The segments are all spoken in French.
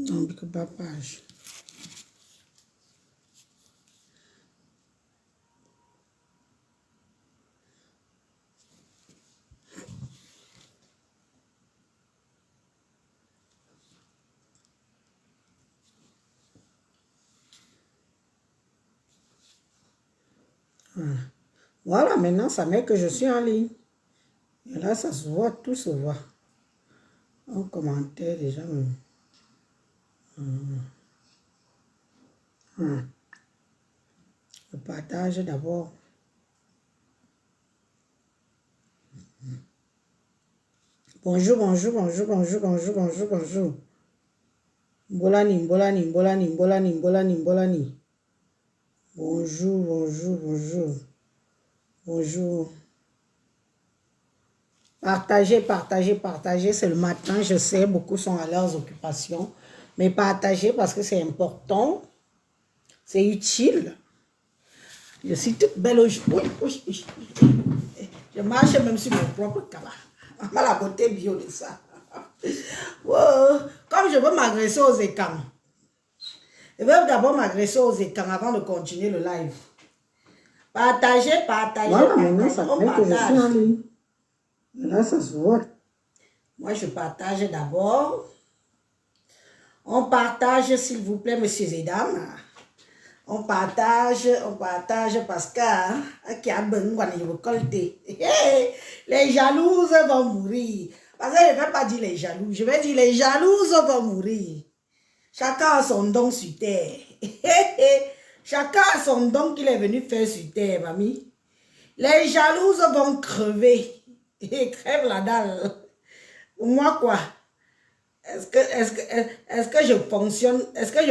Non, que pas page. Voilà, maintenant, ça met que je suis en ligne. Et là, ça se voit, tout se voit. En commentaire, déjà. Le partage d'abord. Bonjour, bonjour, bonjour, bonjour, bonjour, bonjour, bonjour. Bolani, Bolani, Bolani, Bolani, Bolani, Bolani. Bonjour, bonjour, bonjour. Bonjour. Partagez, partagez, partagez. C'est le matin, je sais, beaucoup sont à leurs occupations. Mais partagez parce que c'est important. C'est utile. Je suis toute belle aujourd'hui. Je marche même sur mon propre cabas. La beauté bio de ça. Wow. Comme je veux m'agresser aux écrans. Je veux d'abord m'agresser aux écrans avant de continuer le live. Partagez, partagez. Voilà, maintenant ça fait que je suis en ligne. Là, ça se voit. Moi, je partage d'abord. On partage, s'il vous plaît, messieurs et dames. On partage parce que qui a besoin de récolter. Les jalouses vont mourir. Parce que je ne vais pas dire les jaloux, je vais dire les jalouses vont mourir. Chacun a son don sur terre. Chacun a son don qu'il est venu faire sur terre, mamie. Les jalouses vont crever. Et crève la dalle. Moi, quoi? Est-ce que je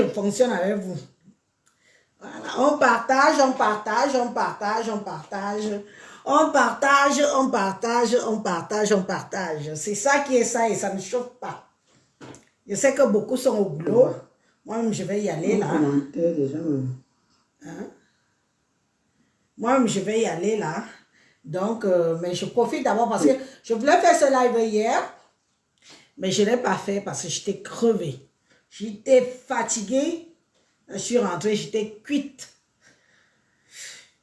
fonctionne avec vous? Voilà, on partage, on partage, on partage, on partage. On partage, on partage, on partage, on partage. C'est ça qui est ça et ça ne chauffe pas. Je sais que beaucoup sont au boulot. Moi-même, je vais y aller là. Hein? Moi-même, je vais y aller là. Donc, mais je profite d'abord parce que je voulais faire ce live hier. Mais je ne l'ai pas fait parce que j'étais crevée. J'étais fatiguée. Je suis rentrée, j'étais cuite.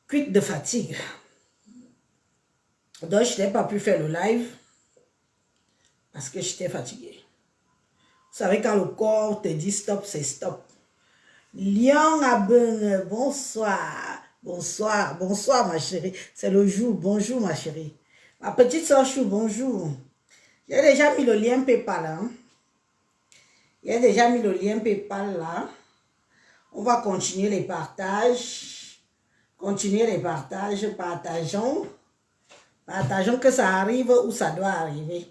Cuite de fatigue. Donc, je n'ai pas pu faire le live parce que j'étais fatiguée. Vous savez, quand le corps te dit stop, c'est stop. Lyon Abeng, bonsoir. Bonsoir, bonsoir ma chérie. C'est le jour, bonjour ma chérie. Ma petite soeur Chou, bonjour. J'ai déjà mis le lien PayPal. Hein? J'ai déjà mis le lien PayPal là. On va continuer les partages. Continuer les partages. Partageons. Partageons que ça arrive où ça doit arriver.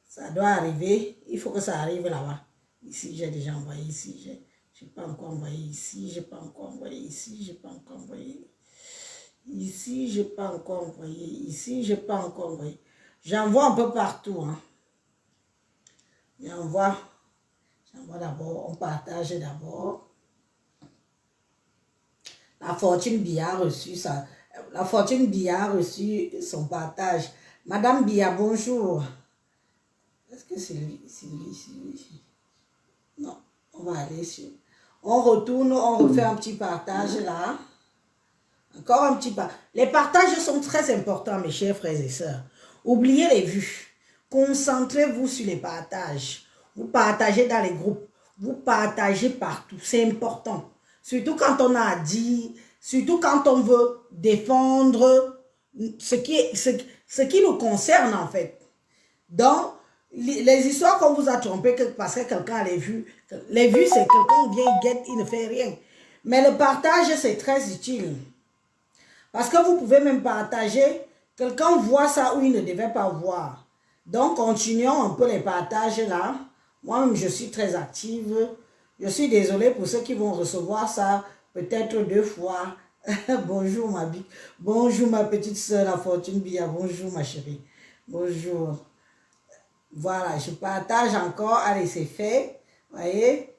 Ça doit arriver. Il faut que ça arrive là-bas. Ici, j'ai déjà envoyé. Ici, j'ai pas encore envoyé. Ici, j'ai pas encore envoyé. Ici, j'ai pas encore envoyé. Ici, j'ai pas encore envoyé. Ici, j'ai pas encore envoyé. J'envoie un peu partout. Hein. J'envoie d'abord. On partage d'abord. La Fortune Bia a reçu ça. La Fortune Bia a reçu son partage. Madame Bia, bonjour. Est-ce que c'est lui? C'est lui. Non, on va aller sur... On retourne, on refait un petit partage là. Encore un petit partage. Les partages sont très importants, mes chers frères et sœurs. Oubliez les vues. Concentrez-vous sur les partages. Vous partagez dans les groupes. Vous partagez partout. C'est important. Surtout quand on a dit, surtout quand on veut défendre ce qui nous concerne en fait. Donc, les histoires qu'on vous a trompé parce que quelqu'un a les vues, c'est quelqu'un vient, il guette, il ne fait rien. Mais le partage, c'est très utile. Parce que vous pouvez même partager, quelqu'un voit ça où il ne devait pas voir. Donc, continuons un peu les partages là. Moi-même, je suis très active. Je suis désolée pour ceux qui vont recevoir ça peut-être 2 fois. Bonjour bonjour ma petite soeur, la Fortune Bia. Bonjour ma chérie. Bonjour. Voilà, je partage encore. Allez, c'est fait. Vous voyez,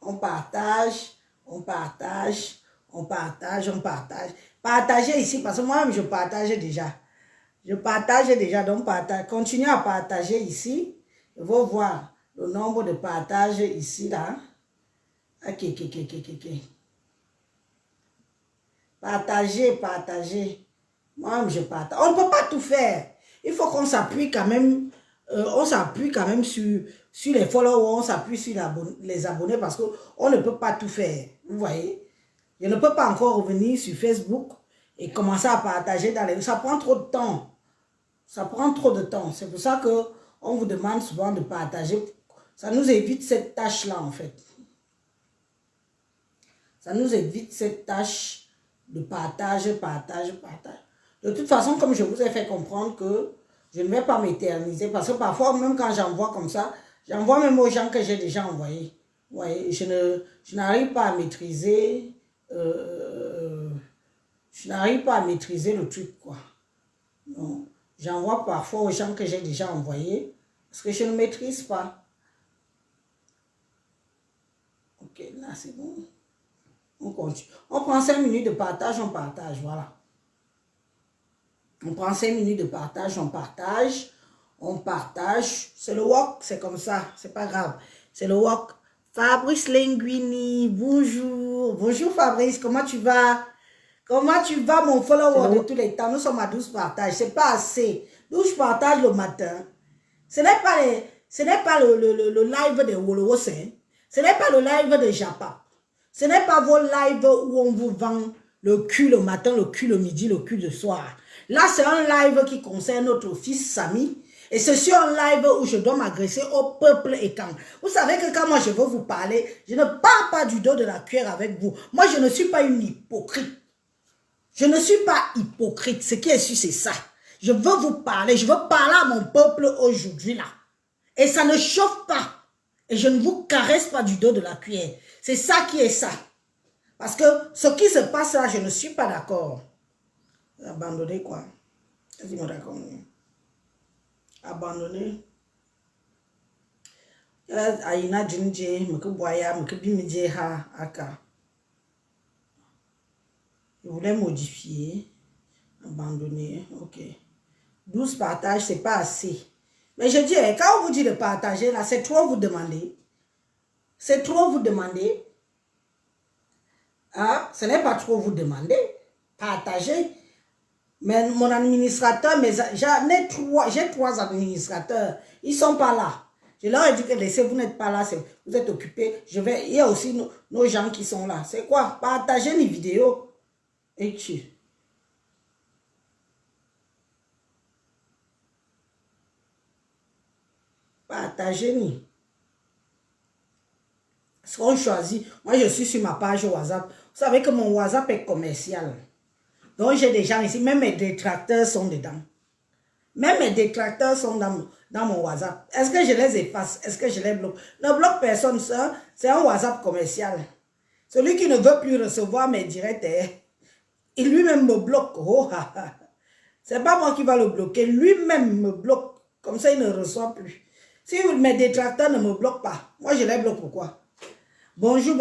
on partage, on partage, on partage, on partage. Partagez ici, parce que moi-même, je partage déjà. Je partage déjà, donc partage. Continuez à partager ici. Je veux voir. le nombre de partages ici, là. Ok. Partagez. Moi, je partage. On ne peut pas tout faire. Il faut qu'on s'appuie quand même. On s'appuie quand même sur les followers, on s'appuie sur les abonnés parce qu'on ne peut pas tout faire. Vous voyez? Je ne peux pas encore revenir sur Facebook et commencer à partager dans les... Ça prend trop de temps. Ça prend trop de temps. C'est pour ça qu'on vous demande souvent de partager. Ça nous évite cette tâche-là, en fait. Ça nous évite cette tâche de partage. De toute façon, comme je vous ai fait comprendre que je ne vais pas m'éterniser parce que parfois, même quand j'envoie comme ça, j'envoie même aux gens que j'ai déjà envoyés. Vous voyez, je n'arrive pas à maîtriser... je n'arrive pas à maîtriser le truc, quoi. Non. J'envoie parfois aux gens que j'ai déjà envoyés parce que je ne maîtrise pas. Ok, là c'est bon. On continue. On prend 5 minutes de partage, on partage, voilà. On prend 5 minutes de partage, on partage. C'est le walk, c'est comme ça, c'est pas grave. C'est le walk. Fabrice Linguini, bonjour. Bonjour Fabrice, comment tu vas? Comment tu vas, mon follower de tous les temps? Nous sommes à 12 partages, c'est pas assez. 12 partages le matin. Ce n'est pas le live de Wolowos, hein. Ce n'est pas le live de Japa. Ce n'est pas vos lives où on vous vend le cul le matin, le cul le midi, le cul le soir. Là, c'est un live qui concerne notre fils Samy. Et c'est sur un live où je dois m'agresser au peuple étant. Vous savez que quand moi je veux vous parler, je ne parle pas du dos de la cuillère avec vous. Moi, je ne suis pas une hypocrite. Je ne suis pas hypocrite. Ce qui est sûr, c'est ça. Je veux vous parler. Je veux parler à mon peuple aujourd'hui, là. Et ça ne chauffe pas. Et je ne vous caresse pas du dos de la cuillère. C'est ça qui est ça. Parce que ce qui se passe là, je ne suis pas d'accord. Abandonner quoi? Dis-moi d'accord. Abandonner. Aïna Djinje, Mekeboya, Mekebimidje ha aka. Je voulais modifier. Abandonner. Ok. 12 partages, c'est pas assez. Mais je dis, quand on vous dit de partager, là, c'est trop vous demander. C'est trop vous demander. Ah, ce n'est pas trop vous demander. Partager. Mais mon administrateur, j'ai 3 administrateurs. Ils ne sont pas là. Je leur ai dit que laissez, vous n'êtes pas là, vous êtes occupés. Il y a aussi nos gens qui sont là. C'est quoi? Partager les vidéos. Et tu. Partagez-nous. Ce qu'on choisit. Moi, je suis sur ma page WhatsApp. Vous savez que mon WhatsApp est commercial. Donc, j'ai des gens ici. Même mes détracteurs sont dedans. Même mes détracteurs sont dans mon WhatsApp. Est-ce que je les efface? Est-ce que je les bloque? Ne bloque personne, ça. C'est un WhatsApp commercial. Celui qui ne veut plus recevoir mes directs, il lui-même me bloque. Oh, c'est pas moi qui va le bloquer. Lui-même me bloque. Comme ça, il ne reçoit plus. Si mes détracteurs ne me bloquent pas, moi, je les bloque. Pourquoi? Bonjour.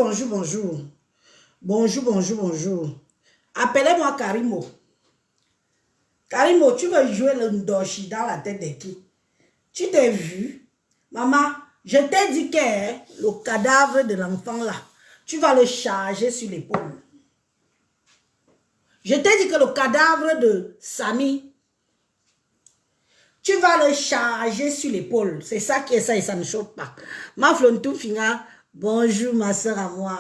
Bonjour. Appelez-moi Karimo. Karimo, tu veux jouer le Ndoshi dans la tête de qui? Tu t'es vu? Maman, je t'ai dit que le cadavre de l'enfant là, tu vas le charger sur l'épaule. Je t'ai dit que le cadavre de Samy, tu vas le charger sur l'épaule. C'est ça qui est ça et ça ne choque pas. Ma Flontou Finga, bonjour ma soeur à moi.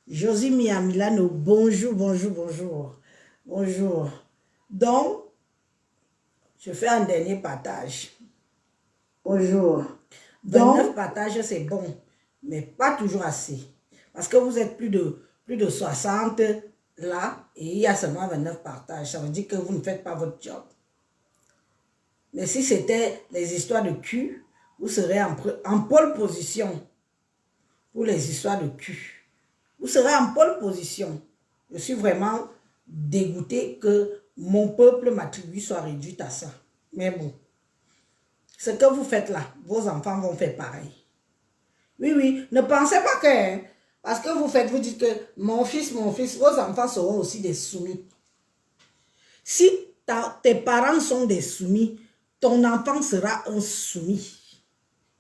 Josie Mia Milano, bonjour. Bonjour. Donc, je fais un dernier partage. Bonjour. 29 partages, c'est bon, mais pas toujours assez. Parce que vous êtes plus de 60 là, et il y a seulement 29 partages. Ça veut dire que vous ne faites pas votre job. Mais si c'était les histoires de cul, vous serez en pole position pour les histoires de cul. Vous serez en pole position. Je suis vraiment dégoûté que mon peuple, ma tribu soit réduite à ça. Mais bon, ce que vous faites là, vos enfants vont faire pareil. Oui, ne pensez pas que, parce que vous dites que mon fils, vos enfants seront aussi des soumis. Si tes parents sont des soumis, ton enfant sera un soumis.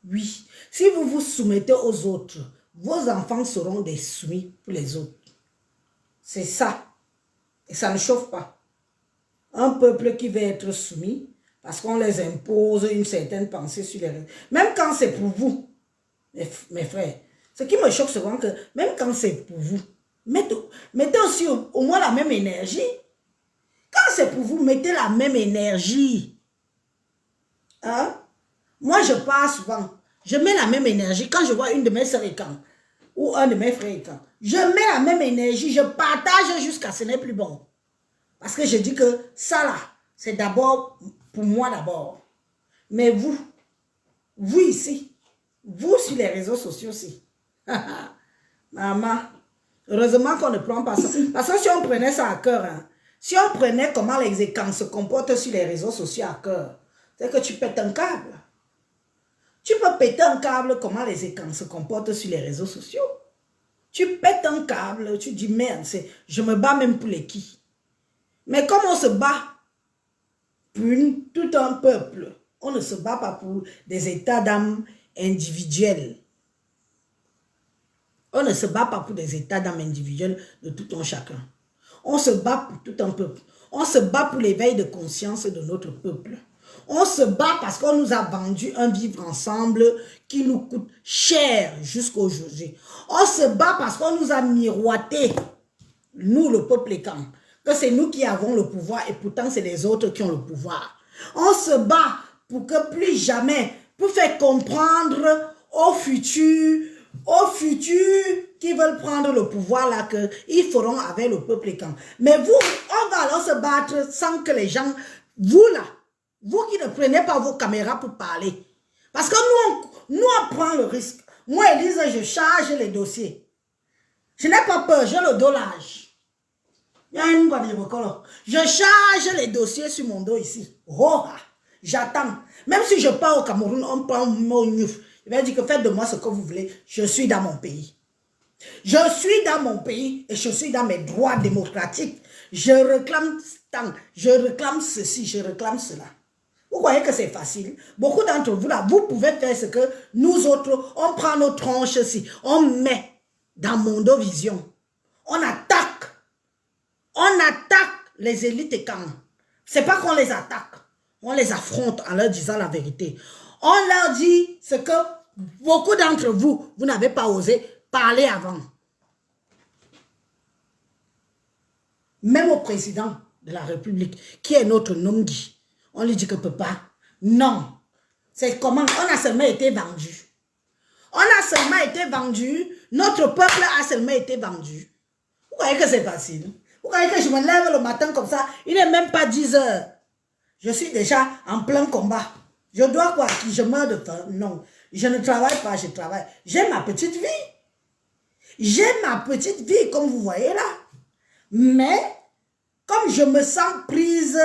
Oui. Si vous vous soumettez aux autres, vos enfants seront des soumis pour les autres. C'est ça. Et ça ne chauffe pas. Un peuple qui veut être soumis, parce qu'on les impose une certaine pensée sur les réseaux. Même quand c'est pour vous, mes frères, ce qui me choque souvent, que même quand c'est pour vous, mettez aussi au moins la même énergie. Quand c'est pour vous, mettez la même énergie. Hein? Moi, je pars souvent. Je mets la même énergie. Quand je vois une de mes sœurs et quand, ou un de mes frères et quand, je mets la même énergie. Je partage jusqu'à ce n'est plus bon. Parce que je dis que ça là, c'est d'abord pour moi d'abord. Mais vous ici, vous sur les réseaux sociaux aussi. Maman, heureusement qu'on ne prend pas ça. Parce que si on prenait ça à cœur, hein, si on prenait comment les écans se comportent sur les réseaux sociaux à cœur, c'est que tu pètes un câble. Tu peux péter un câble comment les écans se comportent sur les réseaux sociaux. Tu pètes un câble, tu dis merde, je me bats même pour les qui. Mais comme on se bat pour tout un peuple, on ne se bat pas pour des états d'âme individuels. On ne se bat pas pour des états d'âme individuels de tout un chacun. On se bat pour tout un peuple. On se bat pour l'éveil de conscience de notre peuple. On se bat parce qu'on nous a vendu un vivre ensemble qui nous coûte cher jusqu'à aujourd'hui. On se bat parce qu'on nous a miroité, nous le peuple écan, que c'est nous qui avons le pouvoir et pourtant c'est les autres qui ont le pouvoir. On se bat pour que plus jamais, pour faire comprendre aux futurs qui veulent prendre le pouvoir là, qu'ils feront avec le peuple écan. Mais vous, on va alors se battre sans que les gens, vous là, vous qui ne prenez pas vos caméras pour parler. Parce que nous on prend le risque. Moi, Elise, je charge les dossiers. Je n'ai pas peur, j'ai le dos large. Je charge les dossiers sur mon dos ici. Oh, j'attends. Même si je pars au Cameroun, on prend mon neuf. Il va dire que faites de moi ce que vous voulez. Je suis dans mon pays. Je suis dans mon pays et je suis dans mes droits démocratiques. Je réclame tant, je réclame ceci, je réclame cela. Vous croyez que c'est facile? Beaucoup d'entre vous là, vous pouvez faire ce que nous autres, on prend nos tranches ici, on met dans Mondovision. On attaque les élites et camps. C'est pas qu'on les attaque, on les affronte en leur disant la vérité. On leur dit ce que beaucoup d'entre vous, vous n'avez pas osé parler avant. Même au président de la République, qui est notre Nongi, on lui dit que peut pas. Non. C'est comment? On a seulement été vendu. On a seulement été vendu. Notre peuple a seulement été vendu. Vous croyez que c'est facile? Vous croyez que je me lève le matin comme ça? Il n'est même pas 10 heures. Je suis déjà en plein combat. Je dois quoi? Que je meurs de faim? Non. Je ne travaille pas, je travaille. J'ai ma petite vie. J'ai ma petite vie, comme vous voyez là. Mais, comme je me sens prise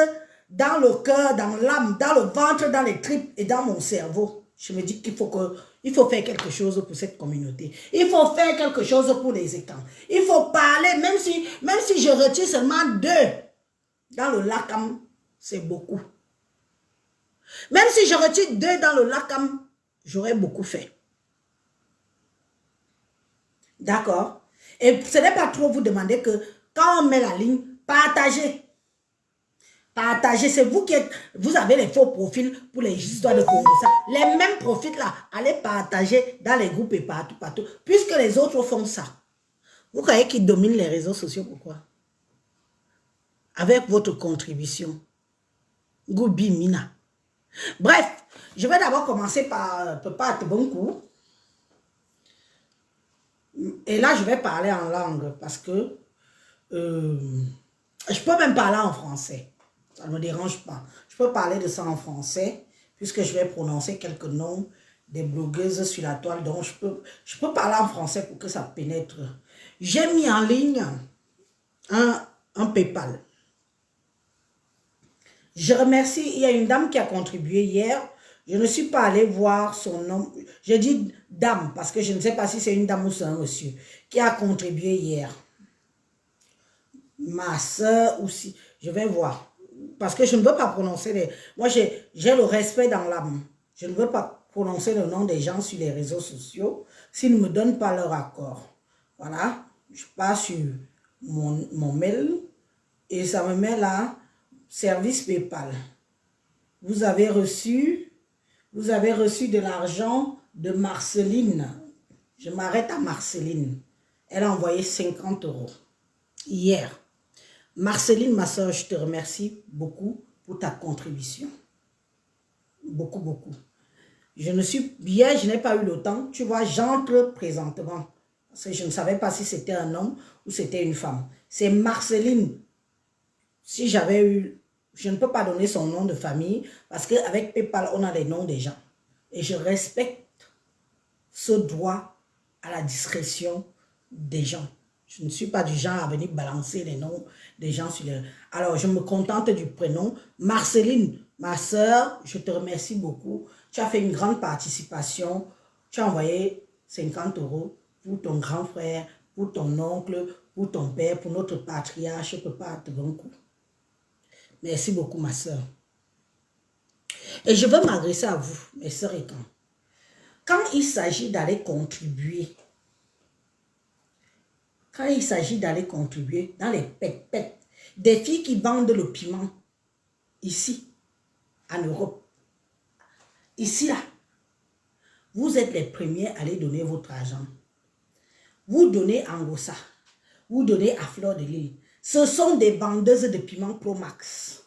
dans le cœur, dans l'âme, dans le ventre, dans les tripes et dans mon cerveau, je me dis qu'il faut faire quelque chose pour cette communauté. Il faut faire quelque chose pour les étangs. Il faut parler, même si je retire seulement 2 dans le Lakam, c'est beaucoup. Même si je retire 2 dans le Lakam, j'aurais beaucoup fait. D'accord? Et ce n'est pas trop vous demander que quand on met la ligne, partagez. Partagez, c'est vous qui vous avez les faux profils pour les histoires de Congo. Les mêmes profils là, allez partager dans les groupes et partout, puisque les autres font ça. Vous croyez qu'ils dominent les réseaux sociaux, pourquoi? Avec votre contribution. Goubi Mina. Bref, je vais d'abord commencer par Papa Tebonkou. Et là, je vais parler en langue parce que je peux même parler en français. Ça ne me dérange pas. Je peux parler de ça en français puisque je vais prononcer quelques noms des blogueuses sur la toile. Donc, je peux parler en français pour que ça pénètre. J'ai mis en ligne un PayPal. Je remercie, il y a une dame qui a contribué hier. Je ne suis pas allée voir son nom. J'ai dit dame parce que je ne sais pas si c'est une dame ou c'est un monsieur qui a contribué hier. Ma soeur aussi. Je vais voir. Parce que je ne veux pas prononcer les... Moi, j'ai le respect dans l'âme. Je ne veux pas prononcer le nom des gens sur les réseaux sociaux s'ils ne me donnent pas leur accord. Voilà, je passe sur mon mail et ça me met là, service PayPal. Vous avez reçu de l'argent de Marceline. Je m'arrête à Marceline. Elle a envoyé 50 € hier. Marceline, ma soeur, je te remercie beaucoup pour ta contribution. Beaucoup, beaucoup. Hier, je n'ai pas eu le temps. Tu vois, j'entre présentement. Parce que je ne savais pas si c'était un homme ou c'était une femme. C'est Marceline. Si j'avais eu... Je ne peux pas donner son nom de famille parce qu'avec PayPal, on a les noms des gens. Et je respecte ce droit à la discrétion des gens. Je ne suis pas du genre à venir balancer les noms des gens sur les... Alors, je me contente du prénom. Marceline, ma soeur, je te remercie beaucoup. Tu as fait une grande participation. Tu as envoyé 50 € pour ton grand frère, pour ton oncle, pour ton père, pour notre patriarche. Je ne peux pas te donner un coup. Merci beaucoup, ma soeur. Et je veux m'adresser à vous, mes soeurs et quand il s'agit d'aller contribuer, dans les pètes, des filles qui vendent le piment, ici, en Europe, ici, là, vous êtes les premiers à aller donner votre argent. Vous donnez à Ngossa, vous donnez à Fleur de Lys. Ce sont des vendeuses de piment Pro Max.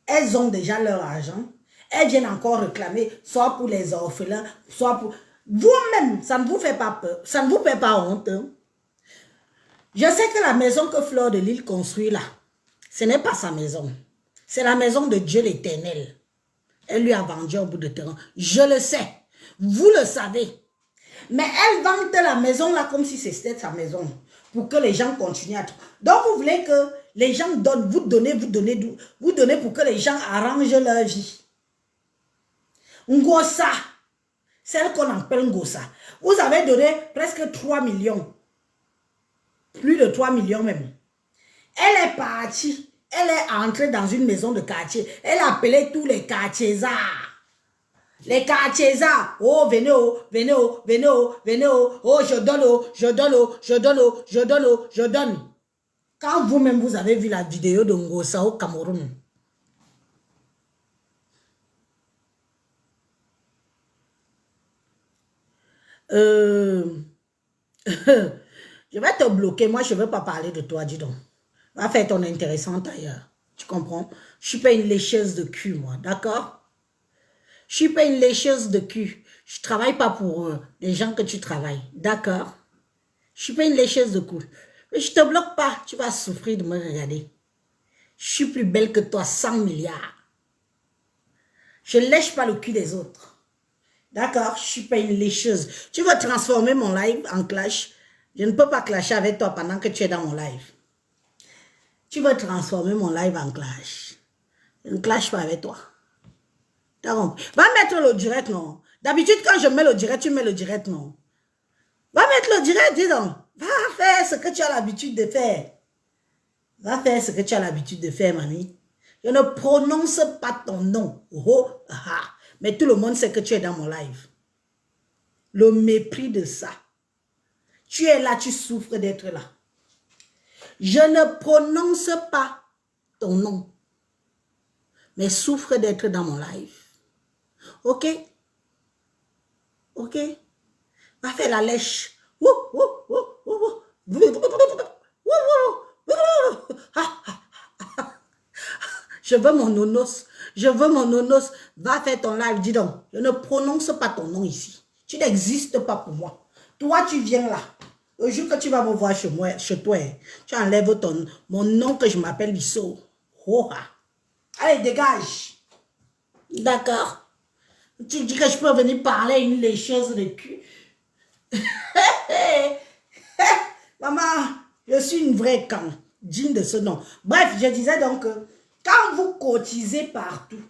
Elles ont déjà leur argent. Elles viennent encore réclamer, soit pour les orphelins, soit pour... Vous-même, ça ne vous fait pas peur, ça ne vous fait pas honte. Hein? Je sais que la maison que Fleur de Lys construit là, ce n'est pas sa maison. C'est la maison de Dieu l'Éternel. Elle lui a vendu un bout de terrain. Je le sais. Vous le savez. Mais elle vante la maison là comme si c'était sa maison. Pour que les gens continuent à... Donc vous voulez que les gens donnent, vous donnez pour que les gens arrangent leur vie. Ngossa, celle qu'on appelle Ngossa. Vous avez donné presque 3 millions. Plus de 3 millions même. Elle est partie. Elle est entrée dans une maison de quartier. Elle a appelé tous les quartiers-ards. Les quartiers-ards. Oh, venez, oh, venez, oh, venez, oh, venez, oh. Oh, je donne, oh, je donne, oh, je donne, oh, je donne, oh, je donne. Quand vous-même, vous avez vu la vidéo de Ngossa au Cameroun. Je vais te bloquer. Moi, je ne veux pas parler de toi, dis donc. Va faire ton intéressante ailleurs. Tu comprends? Je ne suis pas une lécheuse de cul, moi. D'accord? Je ne suis pas une lécheuse de cul. Je ne travaille pas pour les gens que tu travailles. D'accord? Je ne suis pas une lécheuse de cul. Mais je ne te bloque pas. Tu vas souffrir de me regarder. Je suis plus belle que toi, 100 milliards. Je ne lèche pas le cul des autres. D'accord? Je ne suis pas une lécheuse. Tu vas transformer mon live en clash. Je ne peux pas clasher avec toi pendant que tu es dans mon live. Tu vas transformer mon live en clash. Je ne clash pas avec toi. Va mettre le direct, non? D'habitude, quand je mets le direct, tu mets le direct, non? Va mettre le direct, dis donc. Va faire ce que tu as l'habitude de faire. Va faire ce que tu as l'habitude de faire, mamie. Je ne prononce pas ton nom. Oh, ah. Mais tout le monde sait que tu es dans mon live. Le mépris de ça. Tu es là, tu souffres d'être là. Je ne prononce pas ton nom. Mais souffre d'être dans mon live. Ok? Ok? Va faire la lèche. Je veux mon nonos. Je veux mon nonos. Va faire ton live. Dis donc. Je ne prononce pas ton nom ici. Tu n'existes pas pour moi. Toi, tu viens là. Le jour que tu vas me voir chez toi, tu enlèves mon nom que je m'appelle Bissot. Oh, allez, dégage. D'accord? Tu dis que je peux venir parler à une lécheuse de cul. Maman, je suis une vraie can, digne de ce nom. Bref, je disais donc, quand vous cotisez partout,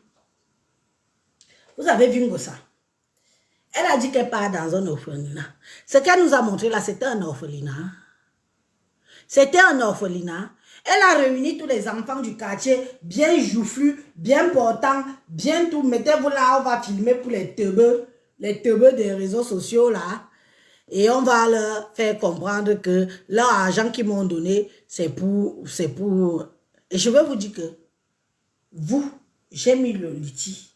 vous avez vu Ngossa. Elle a dit qu'elle part dans un orphelinat. Ce qu'elle nous a montré là, c'était un orphelinat. C'était un orphelinat. Elle a réuni tous les enfants du quartier, bien joufflus, bien portants, bien tout. Mettez-vous là, on va filmer pour les teubeux des réseaux sociaux là. Et on va leur faire comprendre que leur argent qu'ils m'ont donné, c'est pour... Et je vais vous dire que vous, j'ai mis le liti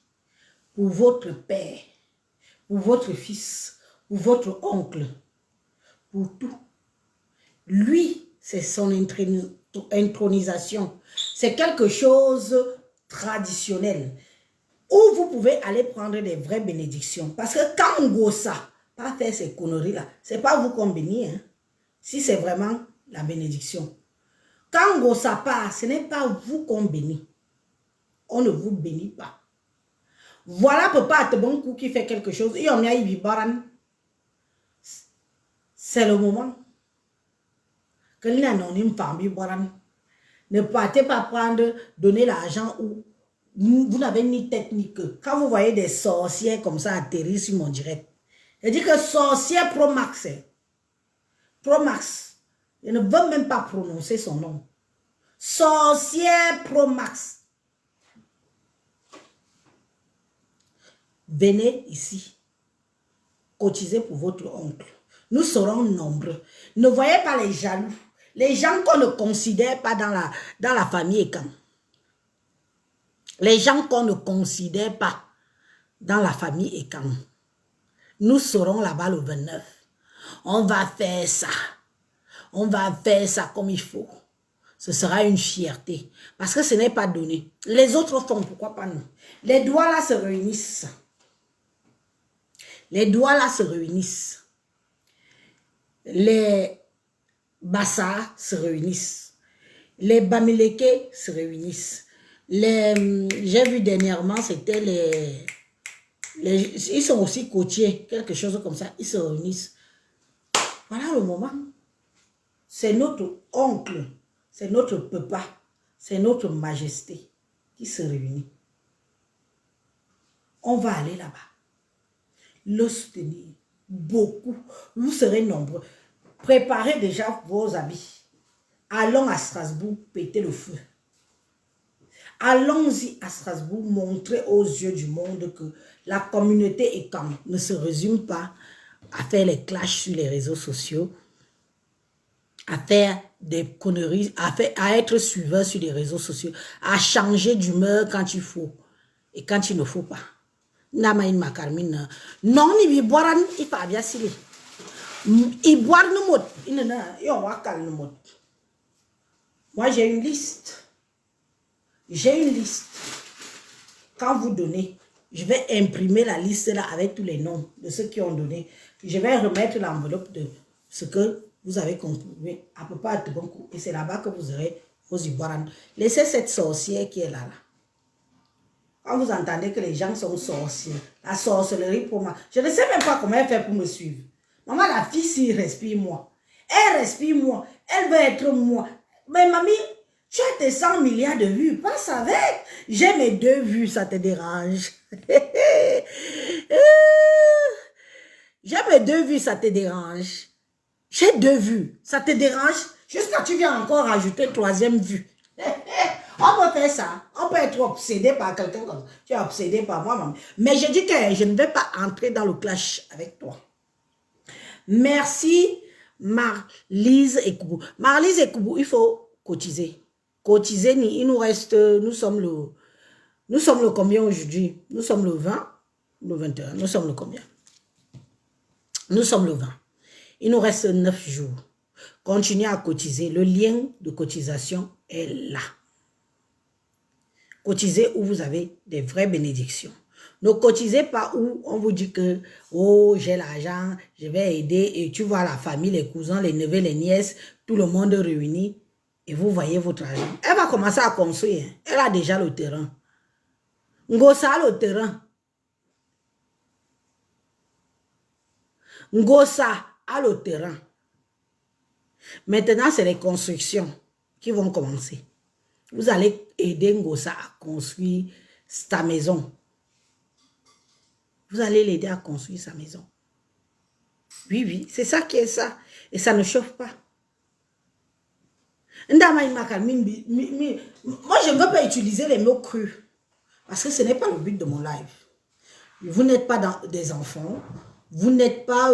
pour votre père, pour votre fils, pour votre oncle, pour tout. Lui, c'est son intronisation. C'est quelque chose de traditionnel où vous pouvez aller prendre des vraies bénédictions. Parce que quand Ngossa pas faire ces conneries-là, c'est pas vous qu'on bénit, hein, si c'est vraiment la bénédiction. Quand Ngossa part, ce n'est pas vous qu'on bénit. On ne vous bénit pas. Voilà papa Atebonkou qui fait quelque chose. C'est le moment. Que l'anonyme famille Boran. Ne partez pas prendre, donner l'argent où vous n'avez ni tête ni queue. Quand vous voyez des sorcières comme ça atterrir sur mon direct, je dis que sorcière Pro Max. Pro Max. Je ne veux même pas prononcer son nom. Sorcière Pro Max. Venez ici. Cotisez pour votre oncle. Nous serons nombreux. Ne voyez pas les jaloux. Les gens qu'on ne considère pas dans la famille Ekam. Les gens qu'on ne considère pas dans la famille Ekam. Nous serons là-bas le 29. On va faire ça. On va faire ça comme il faut. Ce sera une fierté. Parce que ce n'est pas donné. Les autres font, pourquoi pas nous? Les doigts là se réunissent. Les doigts là se réunissent. Les Bassa se réunissent. Les Bamileke se réunissent. J'ai vu dernièrement, c'était ils sont aussi côtiers, quelque chose comme ça. Ils se réunissent. Voilà le moment. C'est notre oncle, c'est notre papa, c'est notre majesté qui se réunit. On va aller là-bas. Le soutenir. Beaucoup. Vous serez nombreux. Préparez déjà vos habits. Allons à Strasbourg péter le feu. Allons-y à Strasbourg montrer aux yeux du monde que la communauté Ekam ne se résume pas à faire les clashs sur les réseaux sociaux, à faire des conneries, à être suiveur sur les réseaux sociaux, à changer d'humeur quand il faut et quand il ne faut pas. Namaïn Makarmine. Non, il boira, il va bien s'il il boit le mot. Il va calmer le mot. Moi, j'ai une liste. J'ai une liste. Quand vous donnez, je vais imprimer la liste là avec tous les noms de ceux qui ont donné. Je vais remettre l'enveloppe de ce que vous avez contribué à peu près à tout bon coup. Et c'est là-bas que vous aurez vos ivoirans. Laissez cette sorcière qui est là. Quand vous entendez que les gens sont sorciers, la sorcellerie pour moi, je ne sais même pas comment elle fait pour me suivre. Maman, la fille, si respire moi. Elle respire moi. Elle veut être moi. Mais mamie, tu as tes 100 milliards de vues. Passe avec. J'ai mes 2 vues, ça te dérange. J'ai mes 2 vues, ça te dérange. J'ai 2 vues, ça te dérange. Jusqu'à tu viens encore rajouter 3e vue. On peut faire ça. On peut être obsédé par quelqu'un comme ça. Tu es obsédé par moi, maman. Mais je dis que je ne vais pas entrer dans le clash avec toi. Merci, Marlise et Koubou. Marlise et Koubou, il faut cotiser. Cotiser, il nous reste, nous sommes le combien aujourd'hui? Nous sommes le 20, le 21. Nous sommes le combien? Nous sommes le 20. Il nous reste 9 jours. Continuez à cotiser. Le lien de cotisation est là. Cotisez où vous avez des vraies bénédictions. Ne cotisez pas où on vous dit que, oh, j'ai l'argent, je vais aider, et tu vois la famille, les cousins, les neveux, les nièces, tout le monde réuni, et vous voyez votre argent. Elle va commencer à construire. Elle a déjà le terrain. Ngossa a le terrain. Ngossa a le terrain. Maintenant, c'est les constructions qui vont commencer. Vous allez aider Ngossa à construire sa maison. Vous allez l'aider à construire sa maison. Oui, oui, c'est ça qui est ça. Et ça ne chauffe pas. Moi, je ne veux pas utiliser les mots crus. Parce que ce n'est pas le but de mon live. Vous n'êtes pas des enfants. Vous n'êtes pas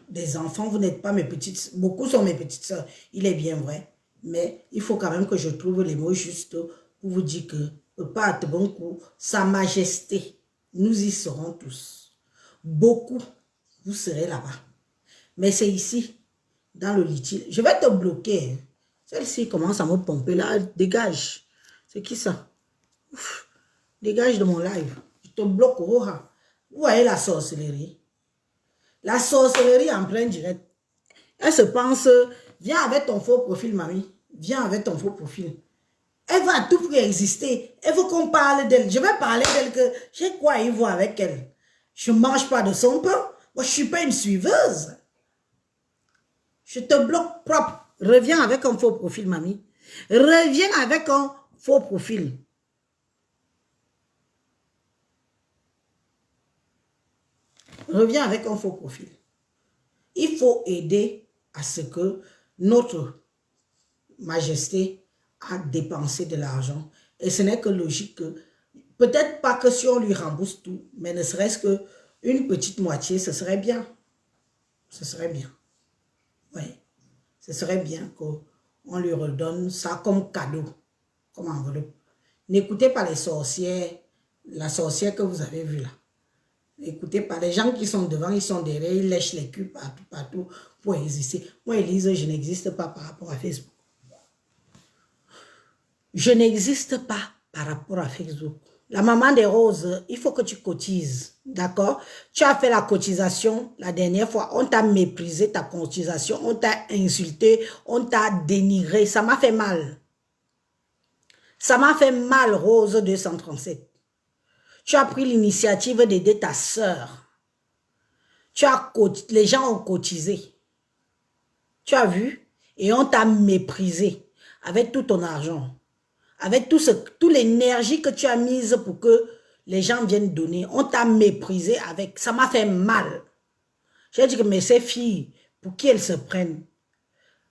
des enfants. Vous n'êtes pas mes petites... Beaucoup sont mes petites sœurs. Il est bien vrai. Mais il faut quand même que je trouve les mots justes pour vous dire que Papa Atebonkou, Sa Majesté, nous y serons tous. Beaucoup, vous serez là-bas. Mais c'est ici, dans le litige. Je vais te bloquer. Hein. Celle-ci commence à me pomper là. Dégage. C'est qui ça? Ouf. Dégage de mon live. Je te bloque. Roha. Vous voyez la sorcellerie? La sorcellerie en plein direct. Elle se pense, viens avec ton faux profil, mamie. Viens avec ton faux profil. Elle va tout pour exister. Elle veut qu'on parle d'elle. Je vais parler d'elle que j'ai quoi à y voir avec elle. Je ne mange pas de son pain. Moi, je ne suis pas une suiveuse. Je te bloque propre. Reviens avec un faux profil, mamie. Reviens avec un faux profil. Reviens avec un faux profil. Il faut aider à ce que notre majesté a dépensé de l'argent. Et ce n'est que logique que, peut-être pas que si on lui rembourse tout, mais ne serait-ce qu'une petite moitié, ce serait bien. Ce serait bien. Oui. Ce serait bien qu'on lui redonne ça comme cadeau, comme enveloppe. N'écoutez pas les sorcières, la sorcière que vous avez vue là. N'écoutez pas, les gens qui sont devant, ils sont derrière, ils lèchent les culs partout, partout pour exister. Moi, Élise, je n'existe pas par rapport à Facebook. Je n'existe pas par rapport à Facebook. La maman des roses, il faut que tu cotises, d'accord? Tu as fait la cotisation la dernière fois, on t'a méprisé ta cotisation, on t'a insulté, on t'a dénigré, ça m'a fait mal. Ça m'a fait mal, Rose 237. Tu as pris l'initiative d'aider ta sœur. Les gens ont cotisé. Tu as vu? Et on t'a méprisé avec tout ton argent. Avec toute l'énergie que tu as mise pour que les gens viennent donner. On t'a méprisé avec. Ça m'a fait mal. J'ai dit que mais ces filles, pour qui elles se prennent?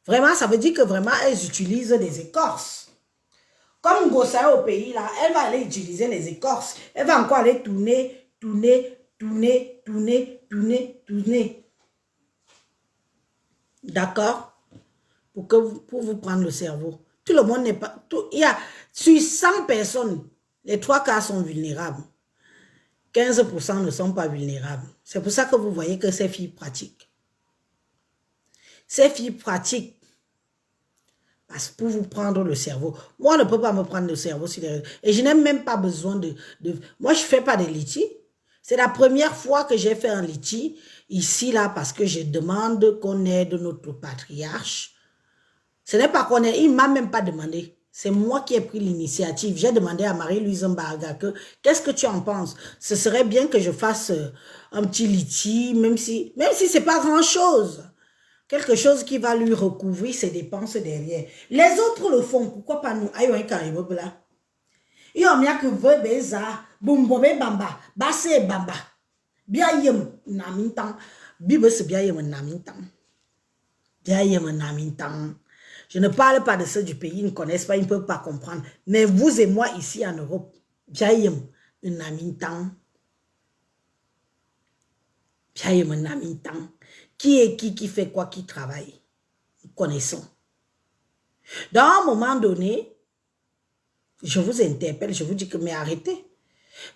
Vraiment, ça veut dire que vraiment, elles utilisent des écorces. Comme Gossa au pays, là, elle va aller utiliser les écorces. Elle va encore aller tourner. D'accord? Pour vous prendre le cerveau. Tout le monde n'est pas... il y a sur 100 personnes, les 3 quarts sont vulnérables. 15% ne sont pas vulnérables. C'est pour ça que vous voyez que ces filles pratiquent. Ces filles pratiquent parce que pour vous prendre le cerveau. Moi, on ne peut pas me prendre le cerveau sur les réseaux. Et je n'ai même pas besoin de... Moi, je ne fais pas de litige. C'est la première fois que j'ai fait un litige ici, là, parce que je demande qu'on aide notre patriarche. Ce n'est pas qu'on aide, il ne m'a même pas demandé. C'est moi qui ai pris l'initiative. J'ai demandé à Marie-Louise Mbarga que, qu'est-ce que tu en penses? Ce serait bien que je fasse un petit litige, même si ce n'est pas grand-chose. Quelque chose qui va lui recouvrir ses dépenses derrière. Les autres le font, pourquoi pas nous? Aïe, aïe, aïe, aïe, il y a que veut beza, boumbobe bamba, basse bamba. Bien yem namintan, bibe se bien yem namintan. Bien yem namintan. Je ne parle pas de ceux du pays, ils ne connaissent pas, ils ne peuvent pas comprendre. Mais vous et moi ici en Europe, bien yem namintan. Bien yem namintan. Qui est qui fait quoi, qui travaille? Nous connaissons. Dans un moment donné, je vous interpelle, je vous dis que mais arrêtez.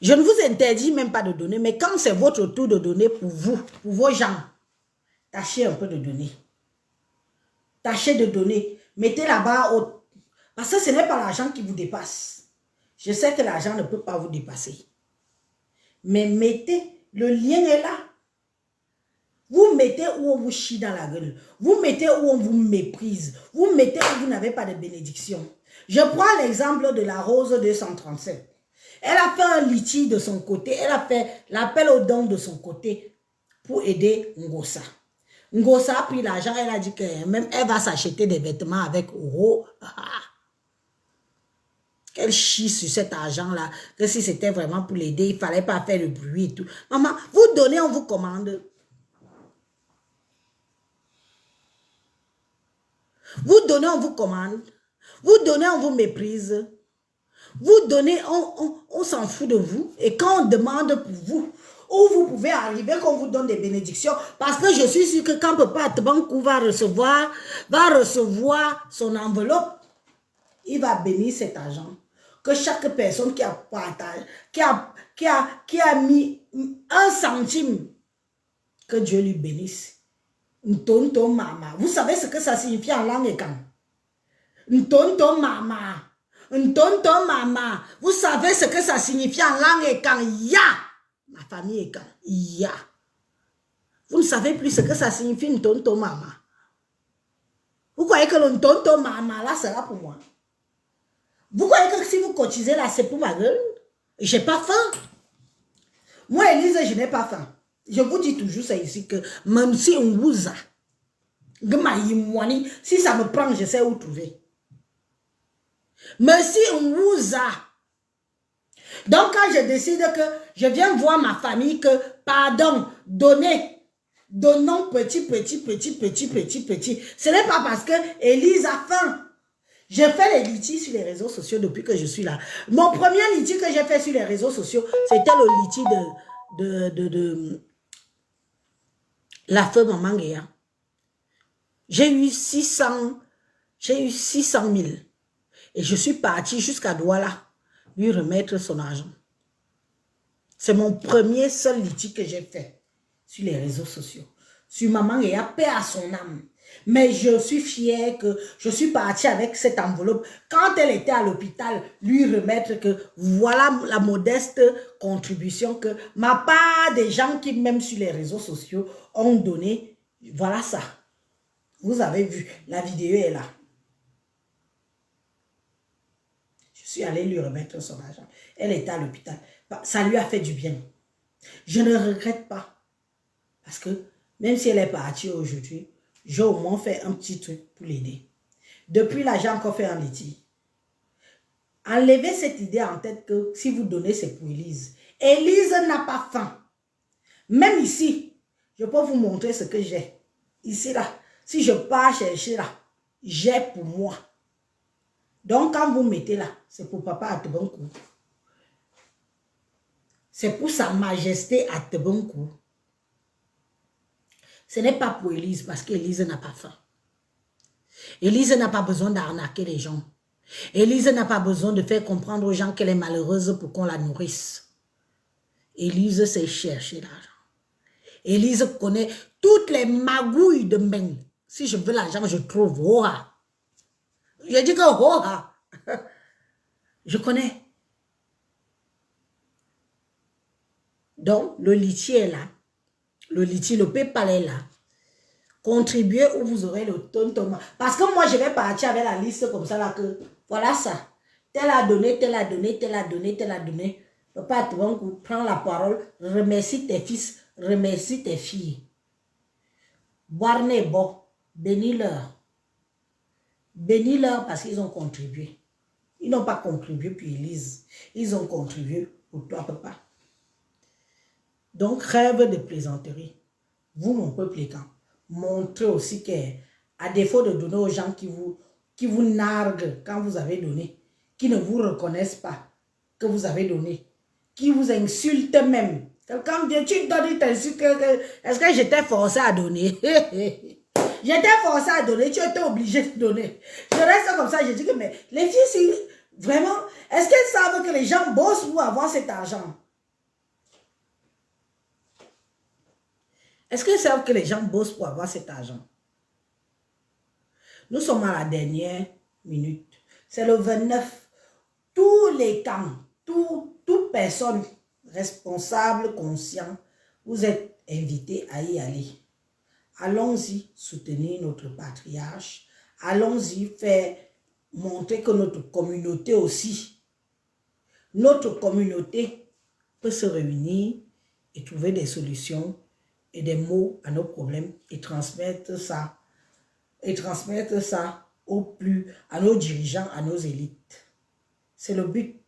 Je ne vous interdis même pas de donner, mais quand c'est votre tour de donner pour vous, pour vos gens, tâchez un peu de donner. Tâchez de donner. Mettez la barre haute. Parce que ce n'est pas l'argent qui vous dépasse. Je sais que l'argent ne peut pas vous dépasser. Mais mettez, le lien est là. Vous mettez où on vous chie dans la gueule. Vous mettez où on vous méprise. Vous mettez où vous n'avez pas de bénédiction. Je prends l'exemple de la Rose 237. Elle a fait un litige de son côté. Elle a fait l'appel aux dons de son côté pour aider Ngossa. Ngossa a pris l'argent. Elle a dit qu'elle va s'acheter des vêtements avec Oro. Qu'elle chie sur cet argent-là. Que si c'était vraiment pour l'aider, il ne fallait pas faire le bruit et tout. Maman, vous donnez, on vous commande. Vous donnez, on vous commande. Vous donnez, on vous méprise. Vous donnez, on s'en fout de vous. Et quand on demande pour vous, où vous pouvez arriver, qu'on vous donne des bénédictions. Parce que je suis sûr que quand Papa Atabankou va recevoir son enveloppe, il va bénir cet argent. Que chaque personne qui a partagé, qui a mis 1 centime, que Dieu lui bénisse. Ntonto mama. Vous savez ce que ça signifie en langue écan? Ntonto mama. Ntonto mama. Vous savez ce que ça signifie en langue écan? Ya. Ma famille écan. Ya. Vous ne savez plus ce que ça signifie ntonto mama. Vous croyez que le ntonto mama là sera pour moi? Vous croyez que si vous cotisez là, c'est pour ma gueule? J'ai pas faim. Moi, Élise, je n'ai pas faim. Je vous dis toujours ça ici que même si on vous a, si ça me prend, je sais où trouver. Mais si on vous a. Donc, quand je décide que je viens voir ma famille, que, pardon, donnons petit. Ce n'est pas parce que Élise a faim. J'ai fait les litiges sur les réseaux sociaux depuis que je suis là. Mon premier litige que j'ai fait sur les réseaux sociaux, c'était le litige de la femme Maman Guéa. J'ai eu 600 000. Et je suis partie jusqu'à Douala lui remettre son argent. C'est mon premier seul litige que j'ai fait sur les réseaux sociaux. Sur Maman Guéa, paix à son âme. Mais je suis fière que je suis partie avec cette enveloppe. Quand elle était à l'hôpital, lui remettre que voilà la modeste contribution que ma part des gens qui, même sur les réseaux sociaux, ont donné. Voilà ça. Vous avez vu, la vidéo est là. Je suis allée lui remettre son argent. Elle était à l'hôpital. Ça lui a fait du bien. Je ne regrette pas. Parce que même si elle est partie aujourd'hui, j'ai au moins fait un petit truc pour l'aider. Depuis là, j'ai encore fait un litige. Enlevez cette idée en tête que si vous donnez, c'est pour Élise. Élise n'a pas faim. Même ici, je peux vous montrer ce que j'ai. Ici, là, si je pars chercher là, j'ai pour moi. Donc, quand vous mettez là, c'est pour Papa Atabankou. C'est pour Sa Majesté Atabankou. Ce n'est pas pour Élise parce qu'Élise n'a pas faim. Élise n'a pas besoin d'arnaquer les gens. Élise n'a pas besoin de faire comprendre aux gens qu'elle est malheureuse pour qu'on la nourrisse. Élise sait chercher l'argent. Élise connaît toutes les magouilles de Meng. Si je veux l'argent, je trouve. Oha. Je dis que oha. Je connais. Donc, le litier est là. Le litier, le PayPal est là. Contribuez où vous aurez le tonton. Parce que moi, je vais partir avec la liste comme ça là que, voilà ça. Tel a donné, tel a donné, tel a donné, tel a donné. Papa, tu prends la parole, remercie tes fils, remercie tes filles. Boire n'est bon, bénis-leur. Bénis-leur parce qu'ils ont contribué. Ils n'ont pas contribué puis Élise. Ils ont contribué pour toi, papa. Donc, rêve de plaisanterie. Vous, mon peuple étant, montrez aussi qu'à défaut de donner aux gens qui vous narguent quand vous avez donné, qui ne vous reconnaissent pas que vous avez donné, qui vous insultent même. Quand tu donnes, il t'insulte. Est-ce que j'étais forcé à donner? J'étais forcé à donner, tu étais obligé de donner. Je reste comme ça, je dis que mais les filles, si, vraiment, est-ce qu'elles savent que les gens bossent pour avoir cet argent? Est-ce qu'elles savent que les gens bossent pour avoir cet argent? Nous sommes à la dernière minute. C'est le 29. Tous les camps, toute personne responsable, conscient, vous êtes invités à y aller. Allons-y soutenir notre patriarche. Allons-y faire montrer que notre communauté aussi, notre communauté peut se réunir et trouver des solutions et des mots à nos problèmes et transmettre ça à nos dirigeants, à nos élites. C'est le but.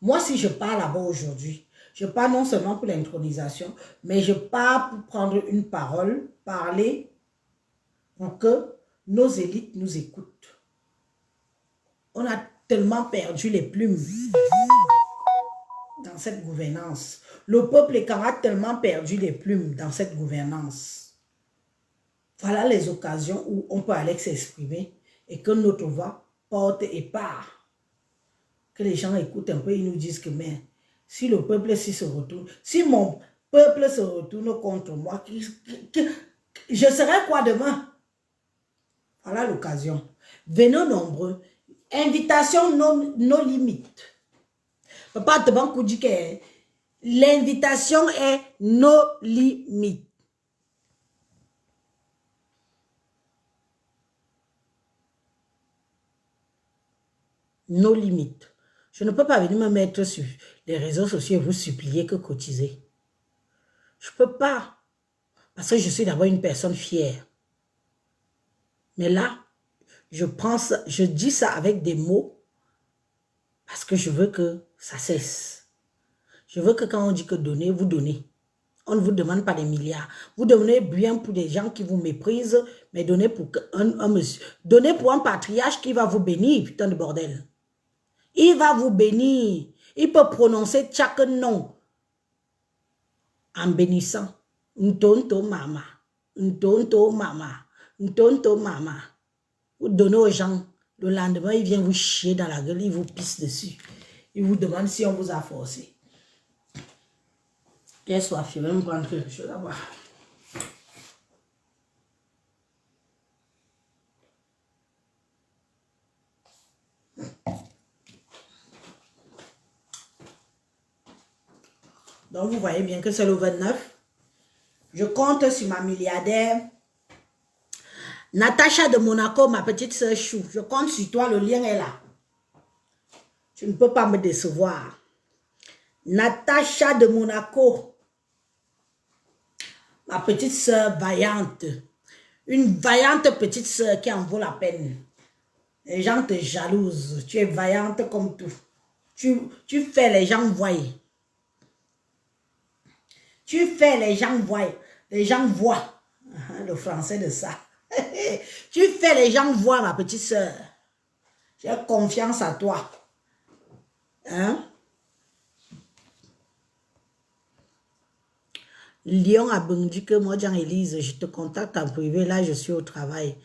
Moi, si je pars là-bas aujourd'hui, je pars non seulement pour l'intronisation, mais je pars pour prendre une parole, parler pour que nos élites nous écoutent. On a tellement perdu les plumes dans cette gouvernance. Le peuple a tellement perdu les plumes dans cette gouvernance. Voilà les occasions où on peut aller s'exprimer et que notre voix porte et part. Que les gens écoutent un peu, ils nous disent que mais si le peuple se retourne, si mon peuple se retourne contre moi, je serai quoi demain? Voilà l'occasion. Venons nombreux. Invitation nos limites. Papa Tebankou dit que l'invitation est nos limites. Nos limites. Je ne peux pas venir me mettre sur les réseaux sociaux et vous supplier que cotiser. Je ne peux pas. Parce que je suis d'abord une personne fière. Mais là, je dis ça avec des mots parce que je veux que ça cesse. Je veux que quand on dit que donnez, vous donnez. On ne vous demande pas des milliards. Vous donnez bien pour des gens qui vous méprisent, mais donnez pour un monsieur. Donnez pour un patriarche qui va vous bénir, putain de bordel. Il va vous bénir. Il peut prononcer chaque nom en bénissant. Ntonto mama. Ntonto mama. Ntonto mama. Vous donnez aux gens. Le lendemain, il vient vous chier dans la gueule. Il vous pisse dessus. Il vous demande si on vous a forcé. Qu'elle soit fière. Je vais me prendre quelque chose à boire. Donc, vous voyez bien que c'est le 29. Je compte sur ma milliardaire. Natacha de Monaco, ma petite sœur Chou. Je compte sur toi, le lien est là. Tu ne peux pas me décevoir. Natacha de Monaco. Ma petite sœur vaillante. Une vaillante petite sœur qui en vaut la peine. Les gens te jalousent. Tu es vaillante comme tout. Tu fais les gens voyer. Tu fais les gens voient. Les gens voient. Le français de ça. Tu fais les gens voient, ma petite sœur. J'ai confiance à toi. Hein? Lyon a dit que moi, Jean-Élise, je te contacte en privé. Là, je suis au travail.